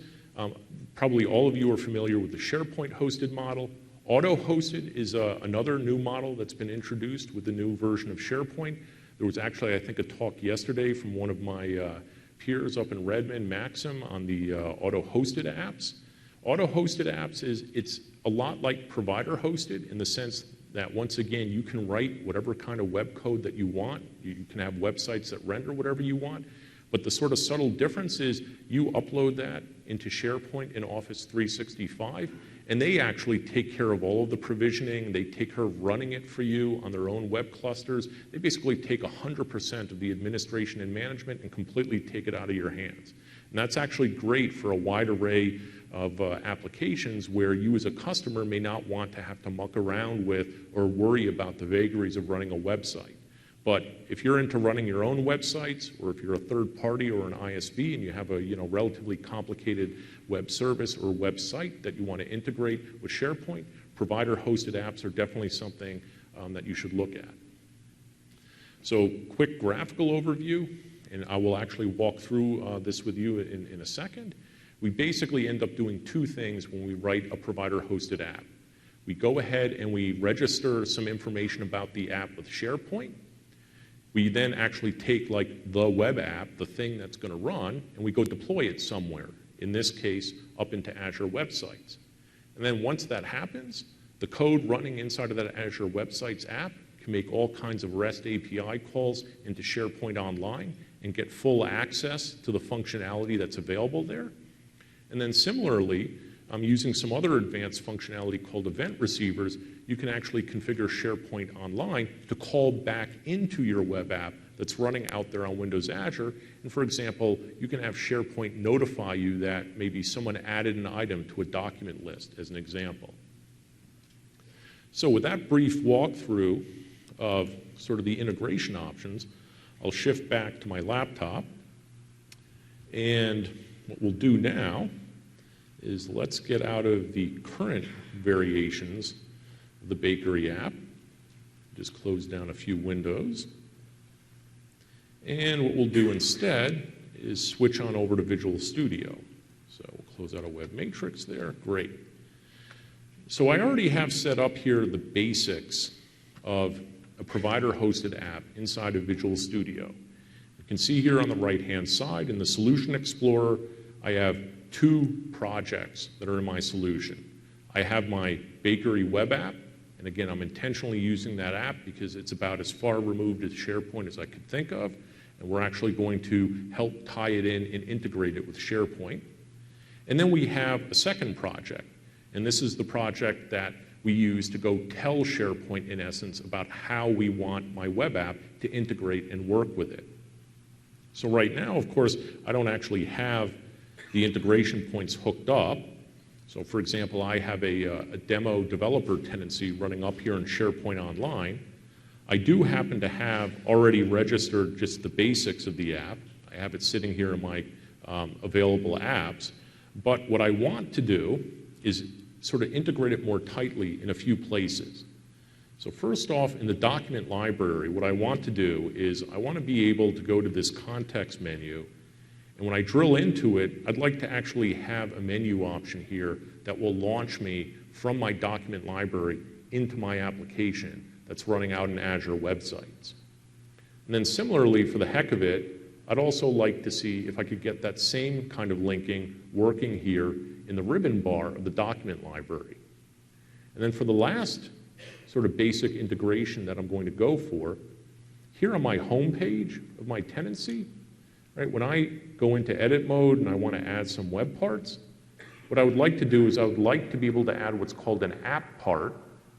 probably all of you are familiar with the SharePoint hosted model. Auto-hosted is another new model that's been introduced with the new version of SharePoint. There was actually, I think, a talk yesterday from one of my peers up in Redmond, Maxim, on the auto-hosted apps. Auto-hosted apps it's a lot like provider-hosted in the sense that, once again, you can write whatever kind of web code that you want. You can have websites that render whatever you want. But the sort of subtle difference is you upload that into SharePoint and Office 365, and they actually take care of all of the provisioning. They take care of running it for you on their own web clusters. They basically take 100% of the administration and management and completely take it out of your hands. And that's actually great for a wide array of applications where you as a customer may not want to have to muck around with or worry about the vagaries of running a website. But if you're into running your own websites, or if you're a third party or an ISV and you have a relatively complicated web service or website that you want to integrate with SharePoint, provider-hosted apps are definitely something that you should look at. So quick graphical overview, and I will actually walk through this with you in a second. We basically end up doing two things when we write a provider-hosted app. We go ahead and we register some information about the app with SharePoint. We then actually take like the web app, the thing that's going to run, and we go deploy it somewhere, in this case, up into Azure websites. And then once that happens, the code running inside of that Azure websites app can make all kinds of REST API calls into SharePoint Online and get full access to the functionality that's available there. And then similarly, using some other advanced functionality called event receivers, you can actually configure SharePoint Online to call back into your web app that's running out there on Windows Azure. And for example, you can have SharePoint notify you that maybe someone added an item to a document list, as an example. So with that brief walkthrough of sort of the integration options, I'll shift back to my laptop. And what we'll do now is let's get out of the current variations of the Bakery app. Just close down a few windows. And what we'll do instead is switch on over to Visual Studio. So we'll close out a web matrix there. Great. So I already have set up here the basics of a provider-hosted app inside of Visual Studio. You can see here on the right-hand side in the Solution Explorer, I have 2 projects that are in my solution. I have my Bakery web app, and again, I'm intentionally using that app because it's about as far removed as SharePoint as I could think of, and we're actually going to help tie it in and integrate it with SharePoint. And then we have a second project, and this is the project that we use to go tell SharePoint, in essence, about how we want my web app to integrate and work with it. So right now, of course, I don't actually have the integration points hooked up. So for example, I have a demo developer tenancy running up here in SharePoint Online. I do happen to have already registered just the basics of the app. I have it sitting here in my available apps. But what I want to do is sort of integrate it more tightly in a few places. So first off, in the document library, what I want to do is I want to be able to go to this context menu, and when I drill into it, I'd like to actually have a menu option here that will launch me from my document library into my application that's running out in Azure websites. And then similarly, for the heck of it, I'd also like to see if I could get that same kind of linking working here in the ribbon bar of the document library. And then for the last sort of basic integration that I'm going to go for, here on my home page of my tenancy, right, when I go into edit mode and I want to add some web parts, what I would like to do is I would like to be able to add what's called an app part,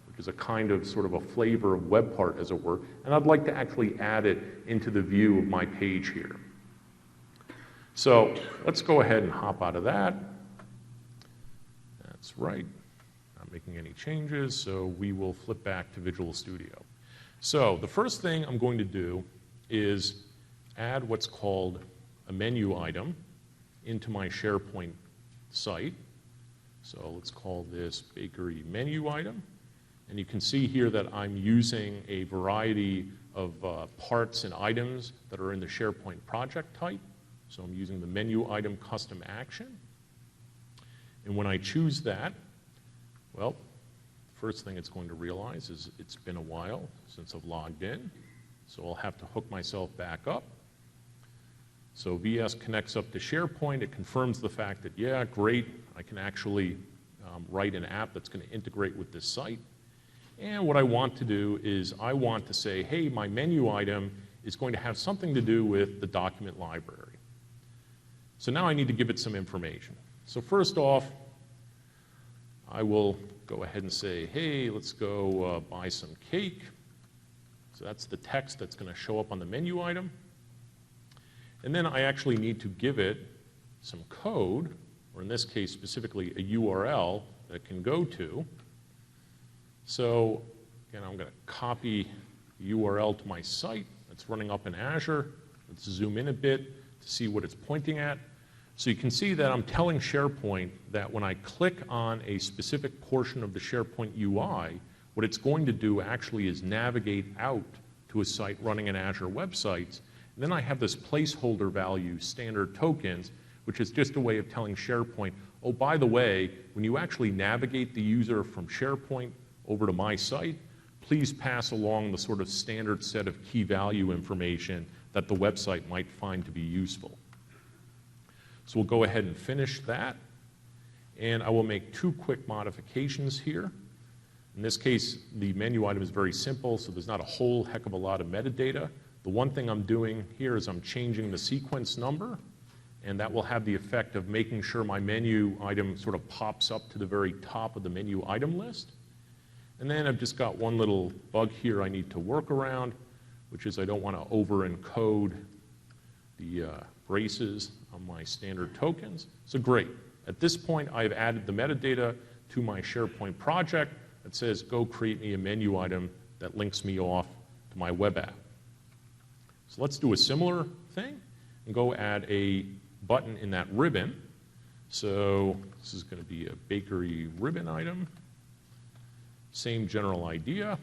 which is a kind of sort of a flavor of web part, as it were, and I'd like to actually add it into the view of my page here. So let's go ahead and hop out of that. That's right. Not making any changes, so we will flip back to Visual Studio. So the first thing I'm going to do is add what's called a menu item into my SharePoint site. So let's call this Bakery menu item. And you can see here that I'm using a variety of parts and items that are in the SharePoint project type. So I'm using the menu item custom action. And when I choose that, well, the first thing it's going to realize is it's been a while since I've logged in. So I'll have to hook myself back up. So VS connects up to SharePoint. It confirms the fact that, yeah, great, I can actually write an app that's going to integrate with this site. And what I want to do is I want to say, hey, my menu item is going to have something to do with the document library. So now I need to give it some information. So first off, I will go ahead and say, hey, let's go buy some cake. So that's the text that's going to show up on the menu item. And then I actually need to give it some code, or in this case specifically a URL that it can go to. So again, I'm going to copy the URL to my site that's running up in Azure. Let's zoom in a bit to see what it's pointing at. So you can see that I'm telling SharePoint that when I click on a specific portion of the SharePoint UI, what it's going to do actually is navigate out to a site running in Azure websites. And then I have this placeholder value, standard tokens, which is just a way of telling SharePoint, oh, by the way, when you actually navigate the user from SharePoint over to my site, please pass along the sort of standard set of key value information that the website might find to be useful. So we'll go ahead and finish that. And I will make 2 quick modifications here. In this case, the menu item is very simple, so there's not a whole heck of a lot of metadata. The one thing I'm doing here is I'm changing the sequence number, and that will have the effect of making sure my menu item sort of pops up to the very top of the menu item list. And then I've just got one little bug here I need to work around, which is I don't want to over-encode the braces on my standard tokens. So great. At this point, I've added the metadata to my SharePoint project that says, go create me a menu item that links me off to my web app. So let's do a similar thing and go add a button in that ribbon. So this is going to be a bakery ribbon item. Same general idea.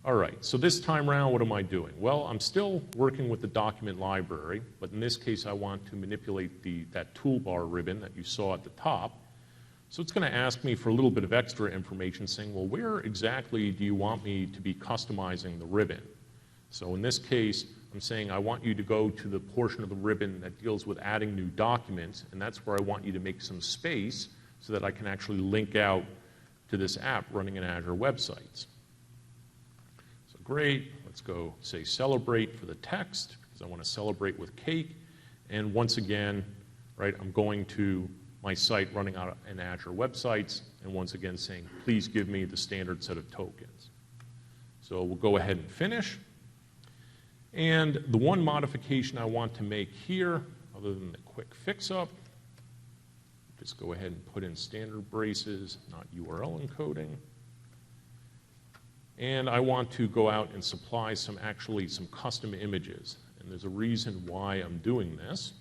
All right, so this time around, what am I doing? Well, I'm still working with the document library, but in this case, I want to manipulate that toolbar ribbon that you saw at the top. So it's going to ask me for a little bit of extra information saying, well, where exactly do you want me to be customizing the ribbon? So in this case, I'm saying I want you to go to the portion of the ribbon that deals with adding new documents, and that's where I want you to make some space so that I can actually link out to this app running in Azure websites. So great, let's go say celebrate for the text, because I want to celebrate with cake. And once again, right, I'm going to my site running out in Azure websites, and once again saying, please give me the standard set of tokens. So we'll go ahead and finish. And the one modification I want to make here, other than the quick fix-up, just go ahead and put in standard braces, not URL encoding. And I want to go out and supply some custom images. And there's a reason why I'm doing this.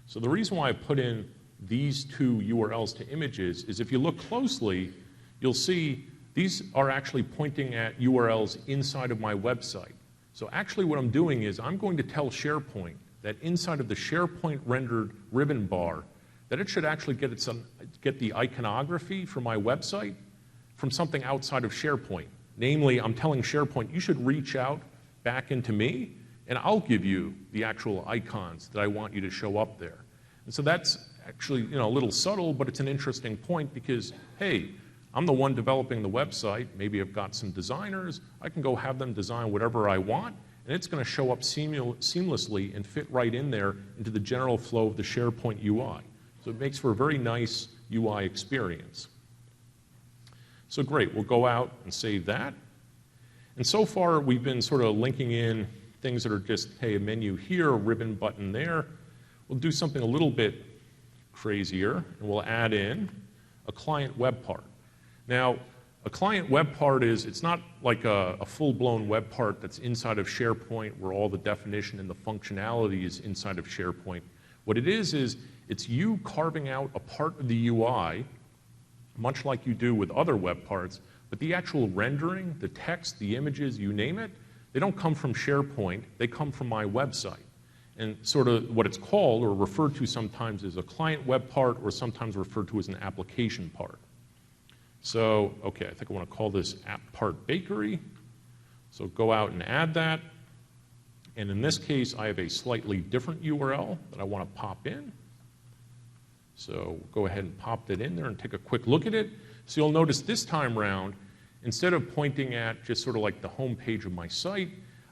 So the reason why I put in these two URLs to images is if you look closely, you'll see these are actually pointing at URLs inside of my website. So actually what I'm doing is I'm going to tell SharePoint that inside of the SharePoint rendered ribbon bar that it should actually get the iconography for my website from something outside of SharePoint. Namely, I'm telling SharePoint, you should reach out back into me, and I'll give you the actual icons that I want you to show up there. And so that's actually a little subtle, but it's an interesting point because, hey, I'm the one developing the website. Maybe I've got some designers. I can go have them design whatever I want, and it's going to show up seamlessly and fit right in there into the general flow of the SharePoint UI. So it makes for a very nice UI experience. So great, we'll go out and save that. And so far, we've been sort of linking in things that are just, hey, a menu here, a ribbon button there. We'll do something a little bit crazier, and we'll add in a client web part. Now, a client web part it's not like a full-blown web part that's inside of SharePoint where all the definition and the functionality is inside of SharePoint. What it is it's you carving out a part of the UI, much like you do with other web parts, but the actual rendering, the text, the images, you name it, they don't come from SharePoint, they come from my website. And sort of what it's called or referred to sometimes as a client web part or sometimes referred to as an application part. So, okay, I think I want to call this app part bakery. So go out and add that. And in this case, I have a slightly different URL that I want to pop in. So go ahead and pop that in there and take a quick look at it. So you'll notice this time around, instead of pointing at just sort of like the home page of my site,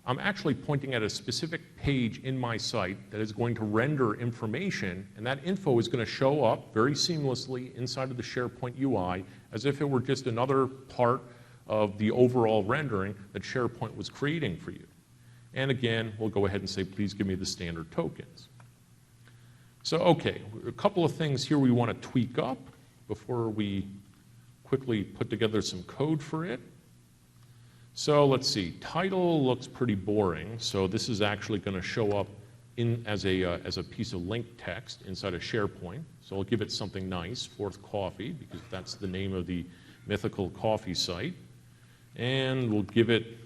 I'm actually pointing at a specific page in my site that is going to render information, and that info is going to show up very seamlessly inside of the SharePoint UI as if it were just another part of the overall rendering that SharePoint was creating for you. And again, we'll go ahead and say, please give me the standard tokens. So, okay, a couple of things here we want to tweak up before we quickly put together some code for it. So let's see, title looks pretty boring, so this is actually going to show up as a piece of link text inside of SharePoint. So I'll give it something nice, Fourth Coffee, because that's the name of the mythical coffee site. And we'll give it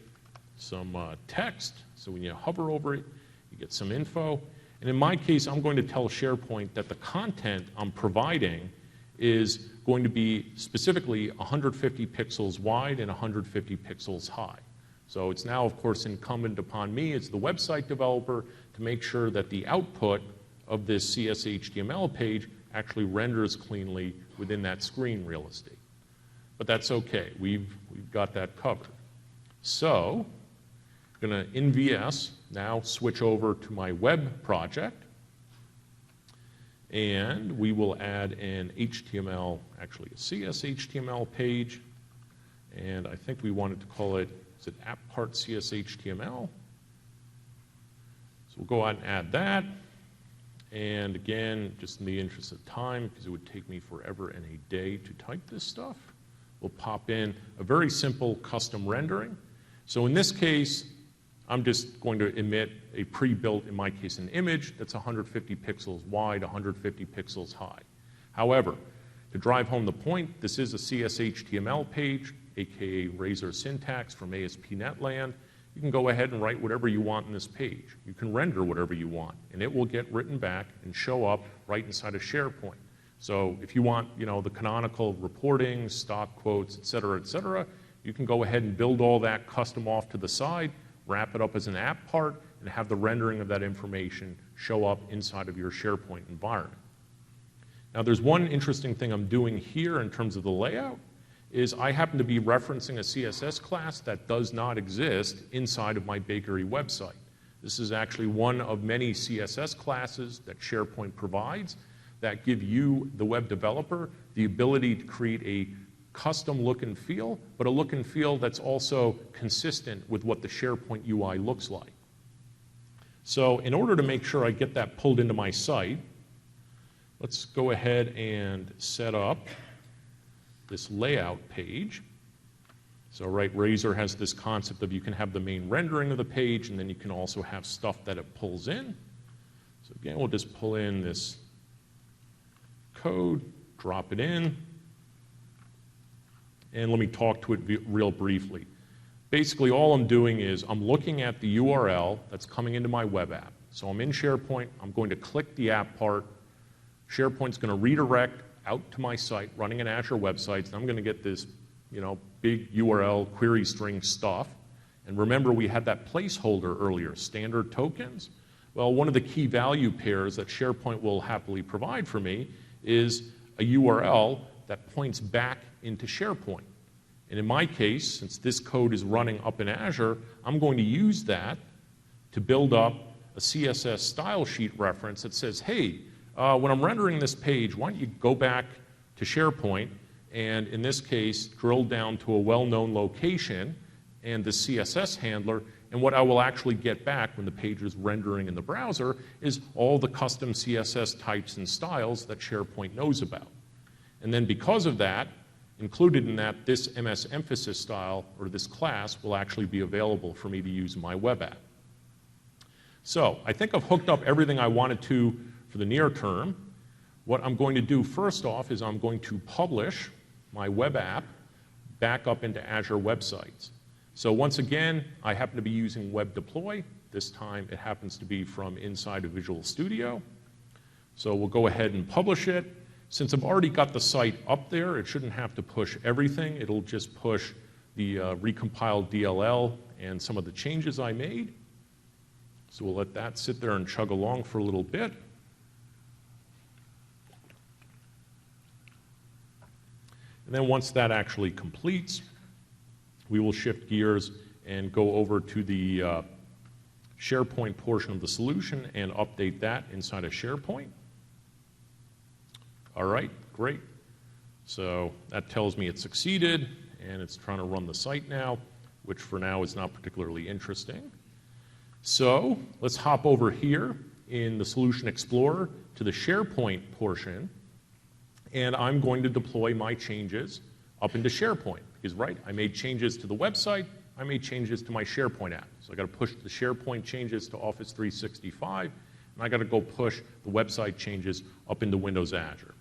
some text, so when you hover over it, you get some info. And in my case, I'm going to tell SharePoint that the content I'm providing is going to be specifically 150 pixels wide and 150 pixels high. So it's now, of course, incumbent upon me as the website developer to make sure that the output of this CSHTML page actually renders cleanly within that screen real estate. But that's okay. We've got that covered. So I'm going to in VS now switch over to my web project, and we will add an HTML, actually a CSHTML page, and I think we wanted to call it, is it app part CSHTML? So we'll go out and add that. And again, just in the interest of time, because it would take me forever and a day to type this stuff, we'll pop in a very simple custom rendering. So in this case, I'm just going to emit a pre-built, in my case, an image that's 150 pixels wide, 150 pixels high. However, to drive home the point, this is a CSHTML page, aka Razor syntax from ASP.NET Land. You can go ahead and write whatever you want in this page. You can render whatever you want, and it will get written back and show up right inside of SharePoint. So if you want, the canonical reporting, stock quotes, et cetera, you can go ahead and build all that custom off to the side, wrap it up as an app part, and have the rendering of that information show up inside of your SharePoint environment. Now, there's one interesting thing I'm doing here in terms of the layout, is I happen to be referencing a CSS class that does not exist inside of my bakery website. This is actually one of many CSS classes that SharePoint provides that give you, the web developer, the ability to create a custom look and feel, but a look and feel that's also consistent with what the SharePoint UI looks like. So in order to make sure I get that pulled into my site, let's go ahead and set up this layout page. So Razor has this concept of you can have the main rendering of the page, and then you can also have stuff that it pulls in. So again, we'll just pull in this code, drop it in, and let me talk to it real briefly. Basically, all I'm doing is I'm looking at the URL that's coming into my web app. So I'm in SharePoint, I'm going to click the app part, SharePoint's going to redirect out to my site running an Azure website, and I'm going to get this, big URL query string stuff. And remember, we had that placeholder earlier, standard tokens. Well, one of the key value pairs that SharePoint will happily provide for me is a URL that points back into SharePoint. And in my case, since this code is running up in Azure, I'm going to use that to build up a CSS style sheet reference that says, hey, when I'm rendering this page, why don't you go back to SharePoint and, in this case, drill down to a well-known location and the CSS handler, and what I will actually get back when the page is rendering in the browser is all the custom CSS types and styles that SharePoint knows about. And then because of that, included in that, this MS emphasis style, or this class, will actually be available for me to use in my web app. So I think I've hooked up everything I wanted to for the near term. What I'm going to do first off is I'm going to publish my web app back up into Azure websites. So once again, I happen to be using web deploy. This time it happens to be from inside of Visual Studio. So we'll go ahead and publish it. Since I've already got the site up there, it shouldn't have to push everything. It'll just push the recompiled DLL and some of the changes I made. So we'll let that sit there and chug along for a little bit. And then once that actually completes, we will shift gears and go over to the SharePoint portion of the solution and update that inside of SharePoint. All right, great. So that tells me it succeeded, and it's trying to run the site now, which for now is not particularly interesting. So let's hop over here in the Solution Explorer to the SharePoint portion, and I'm going to deploy my changes up into SharePoint. Because, right, I made changes to the website, I made changes to my SharePoint app. So I got to push the SharePoint changes to Office 365, and I got to go push the website changes up into Windows Azure.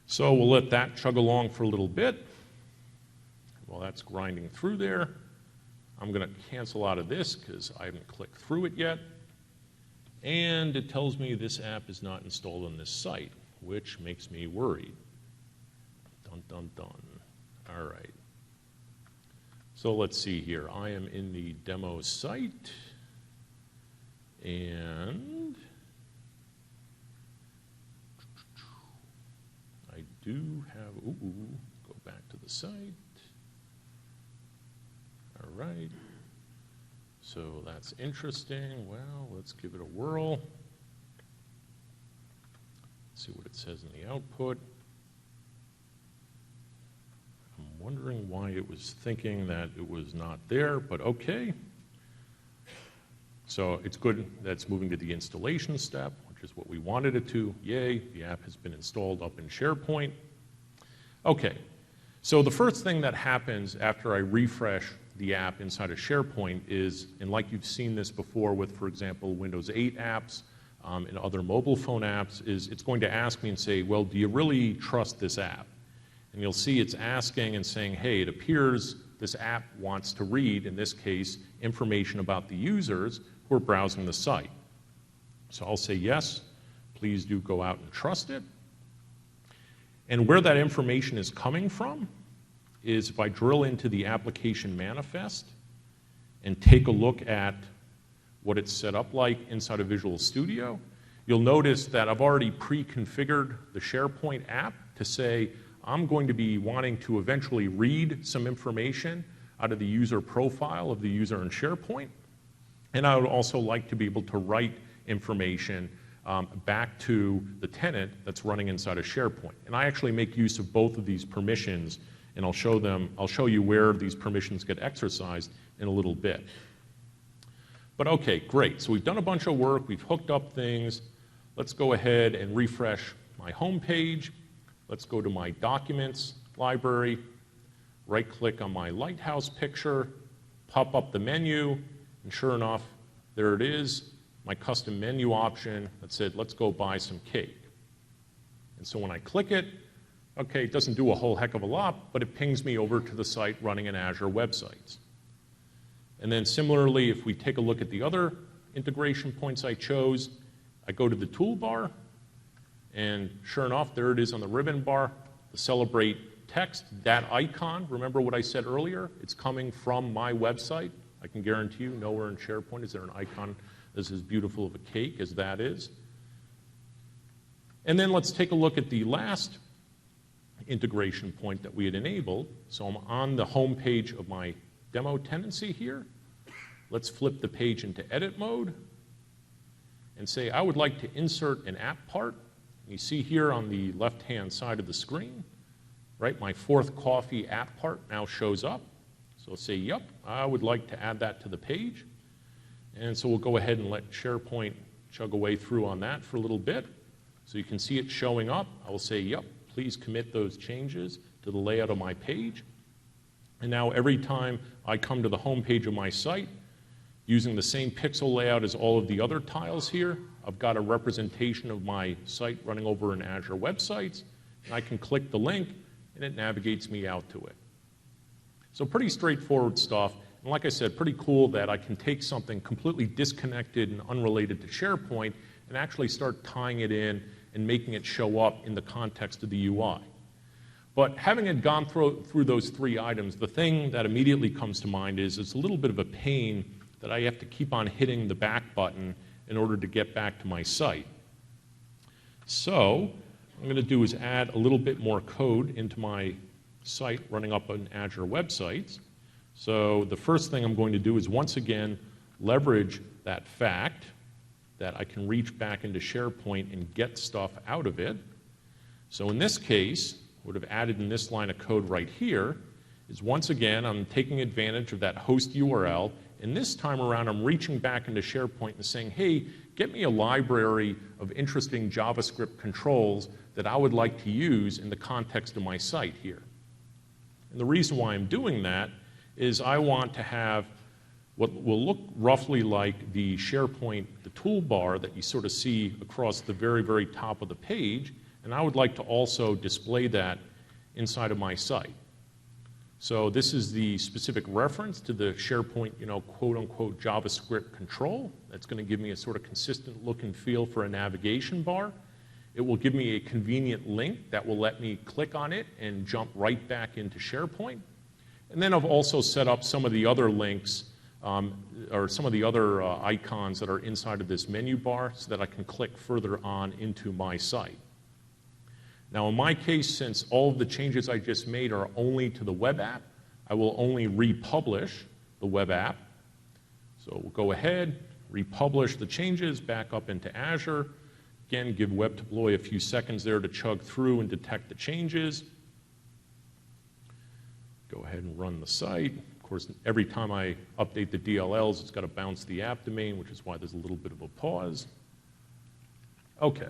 So we'll let that chug along for a little bit. While that's grinding through there, I'm going to cancel out of this because I haven't clicked through it yet. And it tells me this app is not installed on this site, which makes me worried. Dun, dun, dun. All right. So let's see here. I am in the demo site, and I do have, go back to the site. All right. So that's interesting. Well, let's give it a whirl. See what it says in the output. I'm wondering why it was thinking that it was not there, but okay. So it's good that it's moving to the installation step, which is what we wanted it to. Yay, the app has been installed up in SharePoint. Okay, so the first thing that happens after I refresh the app inside of SharePoint is, and like you've seen this before with, for example, Windows 8 apps and other mobile phone apps, is it's going to ask me and say, well, do you really trust this app? And you'll see it's asking and saying, hey, it appears this app wants to read, in this case, information about the users who are browsing the site. So I'll say yes, please do go out and trust it. And where that information is coming from is if I drill into the application manifest and take a look at what it's set up like inside of Visual Studio, you'll notice that I've already pre-configured the SharePoint app to say I'm going to be wanting to eventually read some information out of the user profile of the user in SharePoint. And I would also like to be able to write information back to the tenant that's running inside of SharePoint. And I actually make use of both of these permissions, and I'll show you where these permissions get exercised in a little bit. But okay, great. So we've done a bunch of work, we've hooked up things. Let's go ahead and refresh my home page. Let's go to my Documents library, right-click on my lighthouse picture, pop up the menu, and sure enough, there it is, my custom menu option that said, let's go buy some cake. And so when I click it, okay, it doesn't do a whole heck of a lot, but it pings me over to the site running in Azure Websites. And then similarly, if we take a look at the other integration points I chose, I go to the toolbar, and sure enough, there it is on the ribbon bar, the Celebrate text, that icon. Remember what I said earlier? It's coming from my website. I can guarantee you nowhere in SharePoint is there an icon that's as beautiful of a cake as that is. And then let's take a look at the last integration point that we had enabled. So I'm on the home page of my demo tenancy here. Let's flip the page into edit mode and say I would like to insert an app part. You see here on the left-hand side of the screen, right, my Fourth Coffee app part now shows up. So say, yep, I would like to add that to the page. And so we'll go ahead and let SharePoint chug away through on that for a little bit. So you can see it showing up. I will say, yep, please commit those changes to the layout of my page. And now every time I come to the home page of my site, using the same pixel layout as all of the other tiles here, I've got a representation of my site running over in Azure Websites, and I can click the link, and it navigates me out to it. So pretty straightforward stuff, and like I said, pretty cool that I can take something completely disconnected and unrelated to SharePoint and actually start tying it in and making it show up in the context of the UI. But having it gone through those three items, the thing that immediately comes to mind is it's a little bit of a pain that I have to keep on hitting the back button in order to get back to my site. So what I'm going to do is add a little bit more code into my site running up on Azure Websites. So the first thing I'm going to do is once again leverage that fact that I can reach back into SharePoint and get stuff out of it. So in this case, would have added in this line of code right here is once again I'm taking advantage of that host URL, and this time around I'm reaching back into SharePoint and saying, hey, get me a library of interesting JavaScript controls that I would like to use in the context of my site here. And the reason why I'm doing that is I want to have what will look roughly like the SharePoint, the toolbar that you sort of see across the very, very top of the page, and I would like to also display that inside of my site. So this is the specific reference to the SharePoint, quote-unquote JavaScript control. That's going to give me a sort of consistent look and feel for a navigation bar. It will give me a convenient link that will let me click on it and jump right back into SharePoint. And then I've also set up some of the other links or some of the other icons that are inside of this menu bar so that I can click further on into my site. Now in my case, since all of the changes I just made are only to the web app, I will only republish the web app. So we'll go ahead, republish the changes back up into Azure. Again, give Web Deploy a few seconds there to chug through and detect the changes. Go ahead and run the site. Of course, every time I update the DLLs, it's got to bounce the app domain, which is why there's a little bit of a pause. Okay.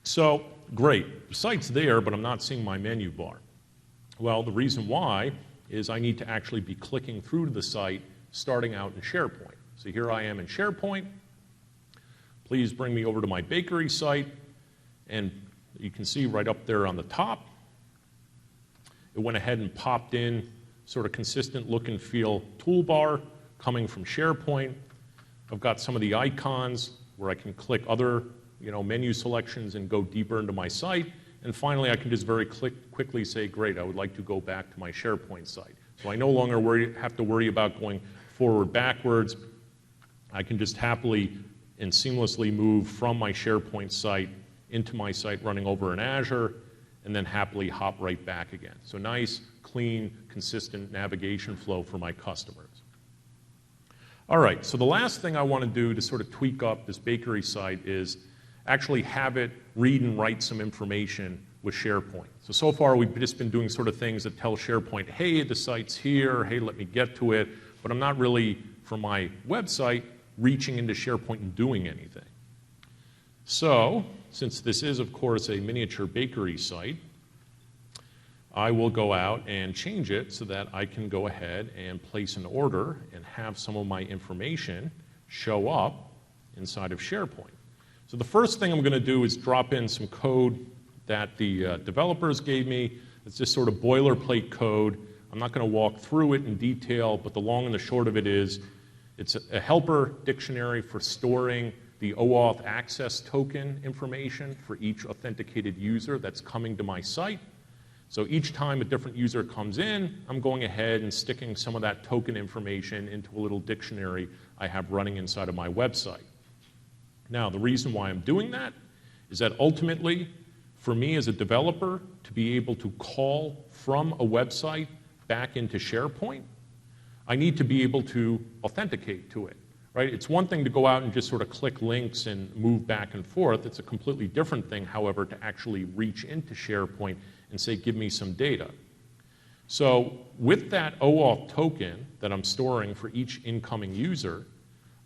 So, great. The site's there, but I'm not seeing my menu bar. Well, the reason why is I need to actually be clicking through to the site starting out in SharePoint. So here I am in SharePoint. Please bring me over to my bakery site. And you can see right up there on the top, it went ahead and popped in sort of consistent look and feel toolbar coming from SharePoint. I've got some of the icons where I can click other menu selections and go deeper into my site. And finally, I can just very quickly say, great, I would like to go back to my SharePoint site. So I no longer have to worry about going forward, backwards. I can just happily and seamlessly move from my SharePoint site into my site running over in Azure, and then happily hop right back again. So nice, clean, consistent navigation flow for my customers. All right, so the last thing I want to do to sort of tweak up this bakery site is actually have it read and write some information with SharePoint. So far we've just been doing sort of things that tell SharePoint, hey, the site's here, hey, let me get to it, but I'm not really, for my website, reaching into SharePoint and doing anything. So, since this is, of course, a miniature bakery site, I will go out and change it so that I can go ahead and place an order and have some of my information show up inside of SharePoint. So the first thing I'm going to do is drop in some code that the developers gave me. It's just sort of boilerplate code. I'm not going to walk through it in detail, but the long and the short of it is it's a helper dictionary for storing the OAuth access token information for each authenticated user that's coming to my site. So each time a different user comes in, I'm going ahead and sticking some of that token information into a little dictionary I have running inside of my website. Now, the reason why I'm doing that is that ultimately, for me as a developer, to be able to call from a website back into SharePoint, I need to be able to authenticate to it. Right? It's one thing to go out and just sort of click links and move back and forth. It's a completely different thing, however, to actually reach into SharePoint and say, give me some data. So with that OAuth token that I'm storing for each incoming user,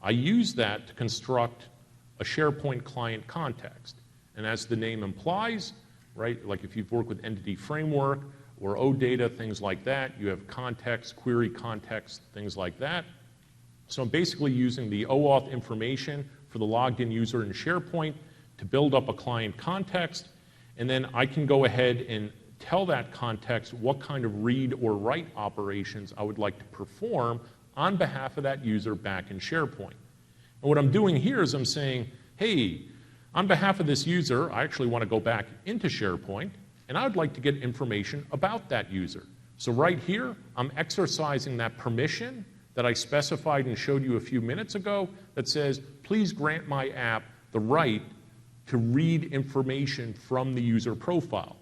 I use that to construct a SharePoint client context. And as the name implies, right, like if you've worked with Entity Framework or OData, things like that, you have context, query context, things like that. So I'm basically using the OAuth information for the logged in user in SharePoint to build up a client context, and then I can go ahead and tell that context what kind of read or write operations I would like to perform on behalf of that user back in SharePoint. And what I'm doing here is I'm saying, hey, on behalf of this user, I actually want to go back into SharePoint, and I would like to get information about that user. So right here, I'm exercising that permission that I specified and showed you a few minutes ago that says, please grant my app the right to read information from the user profile.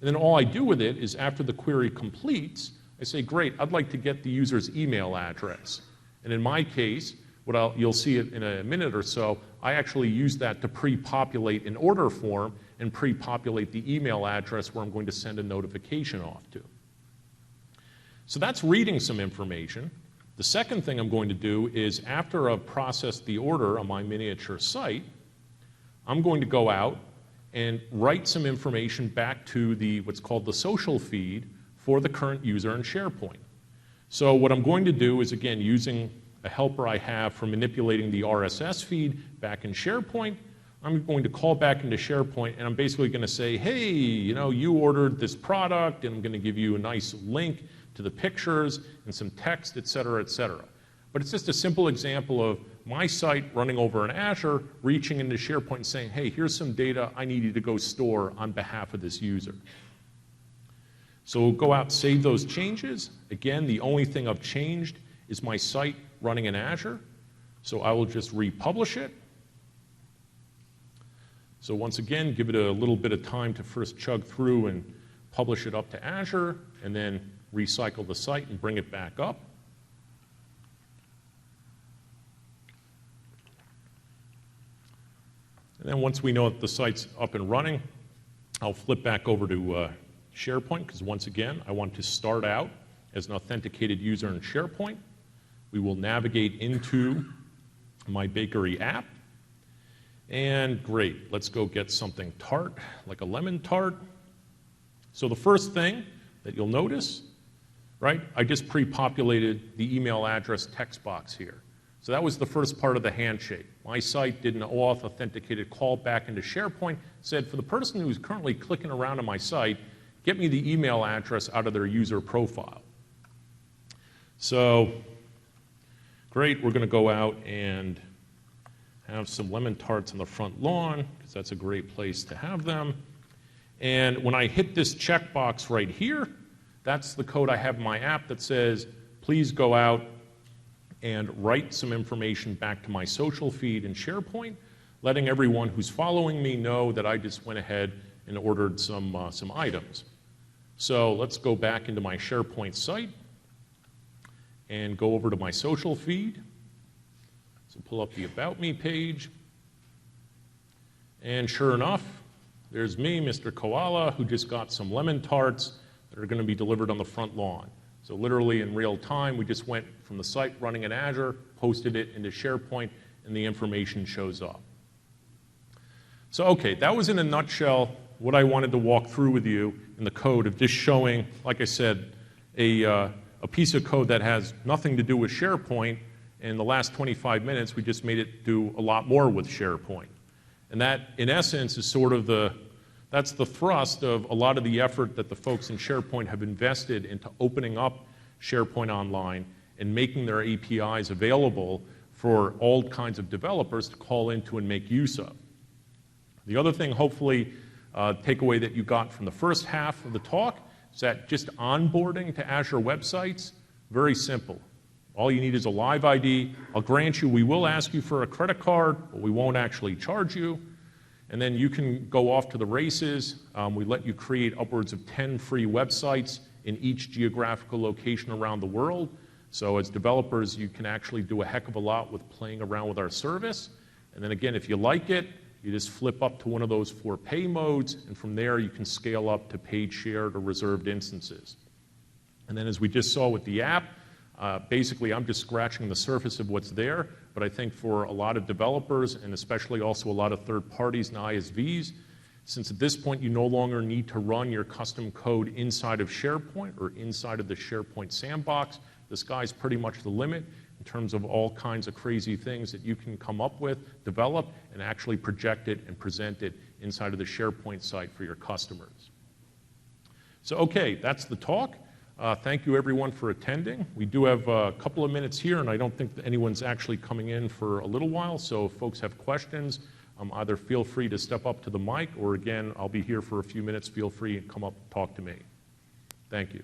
And then all I do with it is after the query completes, I say, great, I'd like to get the user's email address. And in my case, you'll see it in a minute or so, I actually use that to pre-populate an order form and pre-populate the email address where I'm going to send a notification off to. So that's reading some information. The second thing I'm going to do is after I've processed the order on my miniature site, I'm going to go out and write some information back to what's called the social feed for the current user in SharePoint. So what I'm going to do is, again, using a helper I have for manipulating the RSS feed back in SharePoint, I'm going to call back into SharePoint, and I'm basically going to say, hey, you ordered this product, and I'm going to give you a nice link to the pictures and some text, et cetera, et cetera. But it's just a simple example of my site running over in Azure, reaching into SharePoint and saying, hey, here's some data I need you to go store on behalf of this user. So we'll go out, save those changes. Again, the only thing I've changed is my site running in Azure. So I will just republish it. So once again, give it a little bit of time to first chug through and publish it up to Azure, and then recycle the site and bring it back up. And then once we know that the site's up and running, I'll flip back over to SharePoint, because once again, I want to start out as an authenticated user in SharePoint. We will navigate into my bakery app. And great, let's go get something tart, like a lemon tart. So the first thing that you'll notice, right, I just pre-populated the email address text box here. So that was the first part of the handshake. My site did an auth authenticated call back into SharePoint, said for the person who's currently clicking around on my site, get me the email address out of their user profile. So, great, we're going to go out and have some lemon tarts on the front lawn, because that's a great place to have them. And when I hit this checkbox right here, that's the code I have in my app that says, please go out and write some information back to my social feed in SharePoint, letting everyone who's following me know that I just went ahead and ordered some items. So let's go back into my SharePoint site and go over to my social feed. So pull up the About Me page. And sure enough, there's me, Mr. Koala, who just got some lemon tarts that are going to be delivered on the front lawn. So literally in real time, we just went from the site running in Azure, posted it into SharePoint, and the information shows up. So okay, that was in a nutshell what I wanted to walk through with you in the code of just showing, like I said, a piece of code that has nothing to do with SharePoint. In the last 25 minutes, we just made it do a lot more with SharePoint. And that, in essence, is sort of that's the thrust of a lot of the effort that the folks in SharePoint have invested into opening up SharePoint Online and making their APIs available for all kinds of developers to call into and make use of. The other thing, hopefully, takeaway that you got from the first half of the talk is that just onboarding to Azure websites, very simple. All you need is a live ID. I'll grant you, we will ask you for a credit card, but we won't actually charge you. And then you can go off to the races. We let you create upwards of 10 free websites in each geographical location around the world. So as developers, you can actually do a heck of a lot with playing around with our service. And then again, if you like it, you just flip up to one of those 4 pay modes, and from there you can scale up to paid, shared, or reserved instances. And then as we just saw with the app, basically I'm just scratching the surface of what's there, but I think for a lot of developers, and especially also a lot of third parties and ISVs, since at this point you no longer need to run your custom code inside of SharePoint or inside of the SharePoint sandbox, the sky's pretty much the limit in terms of all kinds of crazy things that you can come up with, develop, and actually project it and present it inside of the SharePoint site for your customers. So okay, that's the talk. Thank you everyone for attending. We do have a couple of minutes here, and I don't think that anyone's actually coming in for a little while, so if folks have questions, either feel free to step up to the mic, or again, I'll be here for a few minutes. Feel free to come up and talk to me. Thank you.